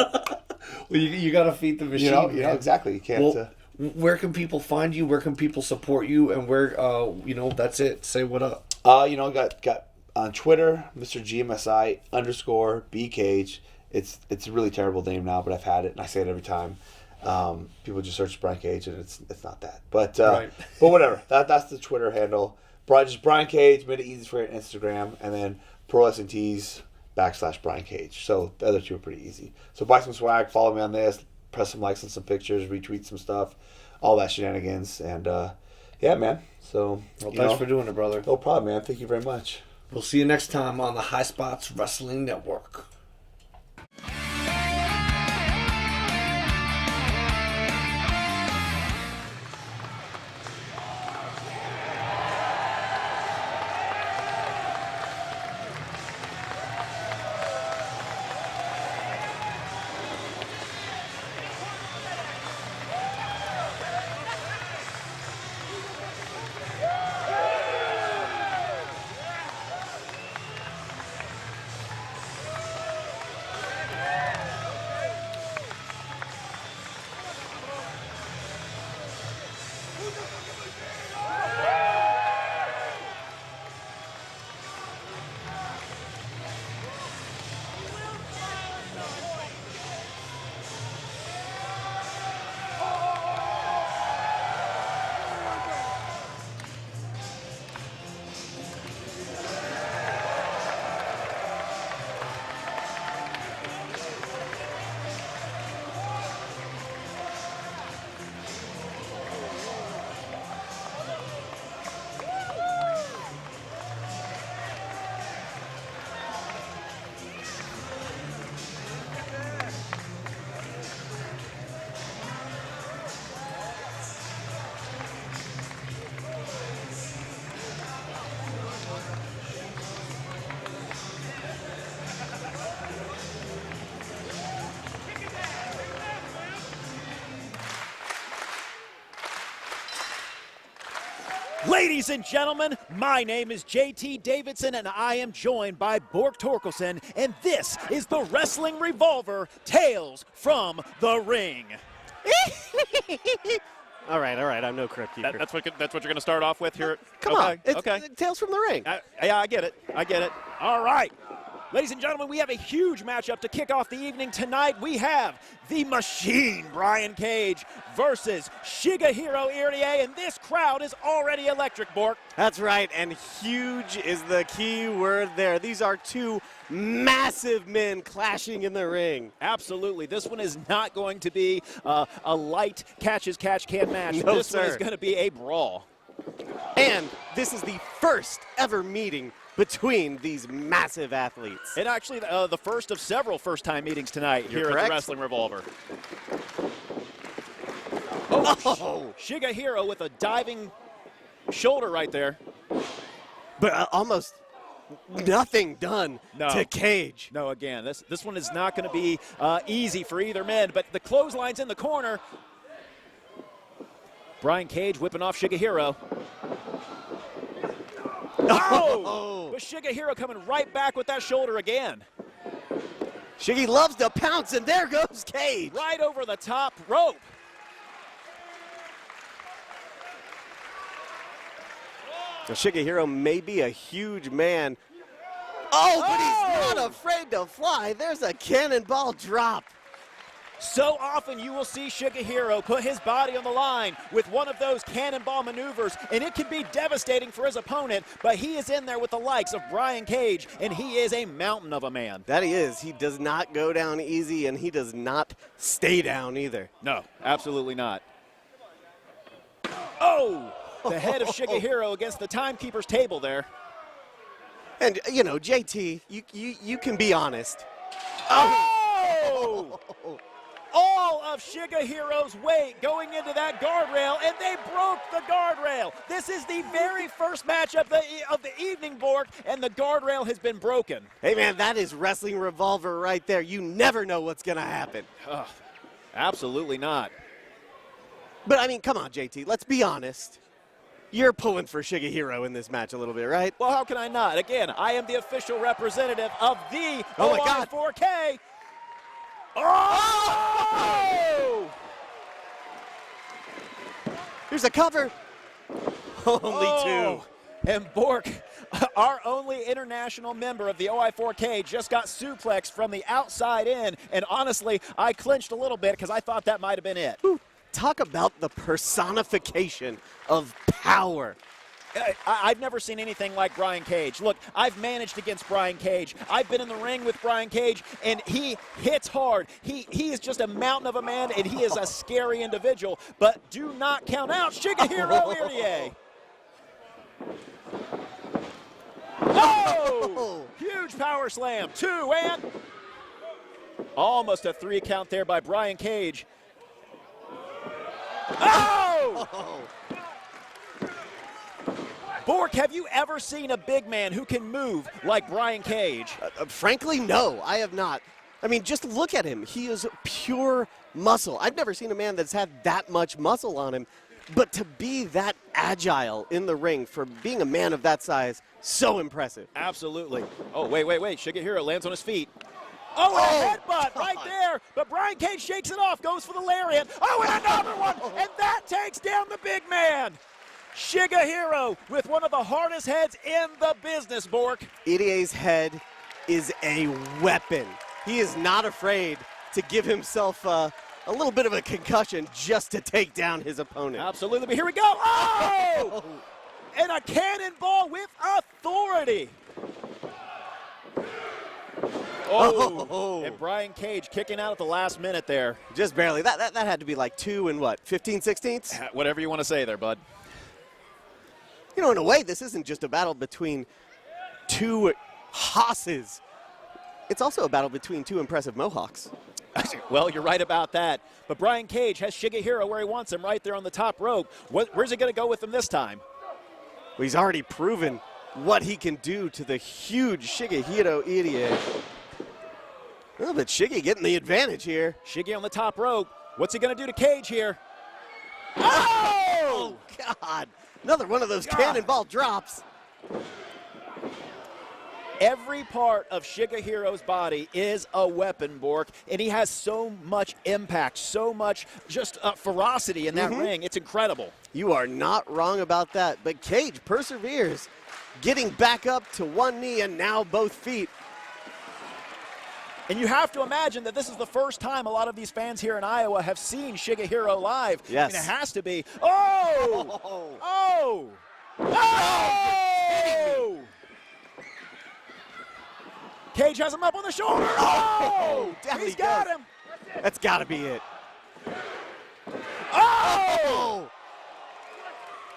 Well, you gotta feed the machine. Exactly. You can't. Well, where can people find you? Where can people support you? And where, that's it. Say what up. Got on Twitter, Mr. GMSI _BCage. It's a really terrible name now, but I've had it and I say it every time. People just search Brian Cage and it's not that. But right. But whatever. That's the Twitter handle. Just Brian Cage made it easy for Instagram, and then Pro Wrestling Tees /Brian Cage. So the other two are pretty easy. So buy some swag, follow me on this, press some likes on some pictures, retweet some stuff, all that shenanigans, and yeah, man. So thanks for doing it, brother. No problem, man. Thank you very much. We'll see you next time on the Highspots Wrestling Network. Ladies and gentlemen, my name is JT Davidson, and I am joined by Bork Torkelson, and this is the Wrestling Revolver Tales from the Ring. All right, I'm no crypt keeper. That's what you're going to start off with here? Come on, it's okay. Tales from the Ring. Yeah, I get it. All right. Ladies and gentlemen, we have a huge matchup to kick off the evening tonight. We have the Machine, Brian Cage, versus Shigehiro Irie, and this crowd is already electric, Bork. That's right, and huge is the key word there. These are two massive men clashing in the ring. Absolutely. This one is not going to be a light catch-as-catch-can match. No, this sir. one is going to be a brawl. And this is the first ever meeting between these massive athletes. And actually, the first of several first-time meetings tonight You're here correct. at the Wrestling Revolver. Shigehiro with a diving shoulder right there. But almost nothing done No. to Cage. No, again, this one is not going to be easy for either man, but the clothesline's in the corner. Brian Cage whipping off Shigehiro. Oh! But Shigehiro coming right back with that shoulder again. Shiggy loves to pounce, and there goes Cage. Right over the top rope. Now, Shigehiro may be a huge man. Oh, but he's not afraid to fly. There's a cannonball drop. So often you will see Shigehiro put his body on the line with one of those cannonball maneuvers, and it can be devastating for his opponent, but he is in there with the likes of Brian Cage, and he is a mountain of a man. That he is. He does not go down easy, and he does not stay down either. No, absolutely not. Oh! The head of Shigehiro against the timekeeper's table there. And, you know, JT, you can be honest. Oh! All of of Shigehiro's weight going into that guardrail, and they broke the guardrail. This is the very first match of the evening, Bork, and the guardrail has been broken. Hey, man, that is Wrestling Revolver right there. You never know what's going to happen. Absolutely not. But, I mean, come on, JT, let's be honest. You're pulling for Shigehiro in this match a little bit, right? Well, how can I not? Again, I am the official representative of the Oh, my God. 4K. Oh! Here's a cover. Only two. And Bork, our only international member of the OI4K, just got suplexed from the outside in. And honestly, I clinched a little bit because I thought that might have been it. Whew. Talk about the personification of power. I've never seen anything like Brian Cage. Look, I've managed against Brian Cage. I've been in the ring with Brian Cage, and he hits hard. He is just a mountain of a man, and he is a scary individual. But do not count out Shigehiro Irie. Oh! Huge power slam. 2 and almost a 3 count there by Brian Cage. Oh! Bork, have you ever seen a big man who can move like Brian Cage? Frankly, no, I have not. I mean, just look at him. He is pure muscle. I've never seen a man that's had that much muscle on him. But to be that agile in the ring for being a man of that size, so impressive. Absolutely. Oh, wait. Shigehiro lands on his feet. Oh, and a headbutt right there. But Brian Cage shakes it off, goes for the lariat. Oh, and another one. And that takes down the big man. Shigehiro with one of the hardest heads in the business, Bork. Irie's head is a weapon. He is not afraid to give himself a little bit of a concussion just to take down his opponent. Absolutely, but here we go. Oh! And a cannonball with authority. Oh, and Brian Cage kicking out at the last minute there. Just barely. That had to be like 2 and what, 15/16? Whatever you want to say there, bud. You know, in a way, this isn't just a battle between two hosses. It's also a battle between two impressive Mohawks. Well, you're right about that. But Brian Cage has Shigehiro where he wants him, right there on the top rope. Where's he going to go with him this time? Well, he's already proven what he can do to the huge Shigehiro Irie. Well, but Shige getting the advantage here. Shige on the top rope. What's he going to do to Cage here? Oh, God. Another one of those cannonball drops. Every part of Shigehiro's body is a weapon, Bork, and he has so much impact, so much just ferocity in that ring. It's incredible. You are not wrong about that, but Cage perseveres, getting back up to one knee and now both feet. And you have to imagine that this is the first time a lot of these fans here in Iowa have seen Shigehiro live. Yes. I mean, it has to be. Oh! Oh! Oh! Cage has him up on the shoulder. Oh! He's got him. That's got to be it. Oh!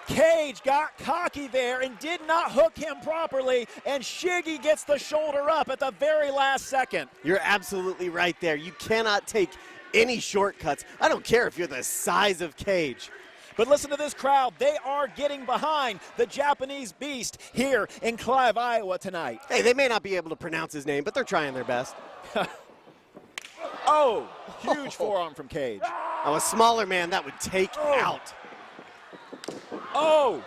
Cage got cocky there and did not hook him properly, and Shiggy gets the shoulder up at the very last second. You're absolutely right there. You cannot take any shortcuts. I don't care if you're the size of Cage. But listen to this crowd. They are getting behind the Japanese beast here in Clive, Iowa tonight. Hey, they may not be able to pronounce his name, but they're trying their best. Oh, huge forearm from Cage. Oh, a smaller man that would take out. Oh!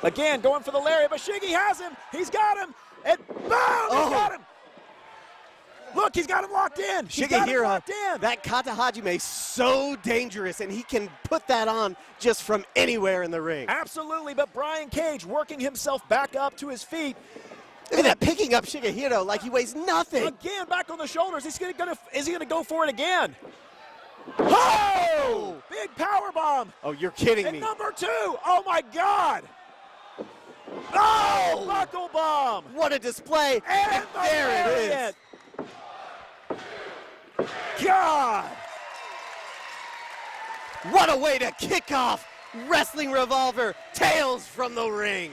Again, going for the lariat, but Shiggy has him. He's got him. And boom! He's got him. Look, he's got him locked in. Shigehiro, that kata hajime is so dangerous, and he can put that on just from anywhere in the ring. Absolutely, but Brian Cage working himself back up to his feet. Look at that, picking up Shigehiro like he weighs nothing. Again, back on the shoulders. Is he gonna go for it again? Oh! Big power bomb. Oh, you're kidding me. And number 2. Oh my God. Oh, buckle bomb. What a display. And there it is. God. What a way to kick off Wrestling Revolver, Tales from the Ring.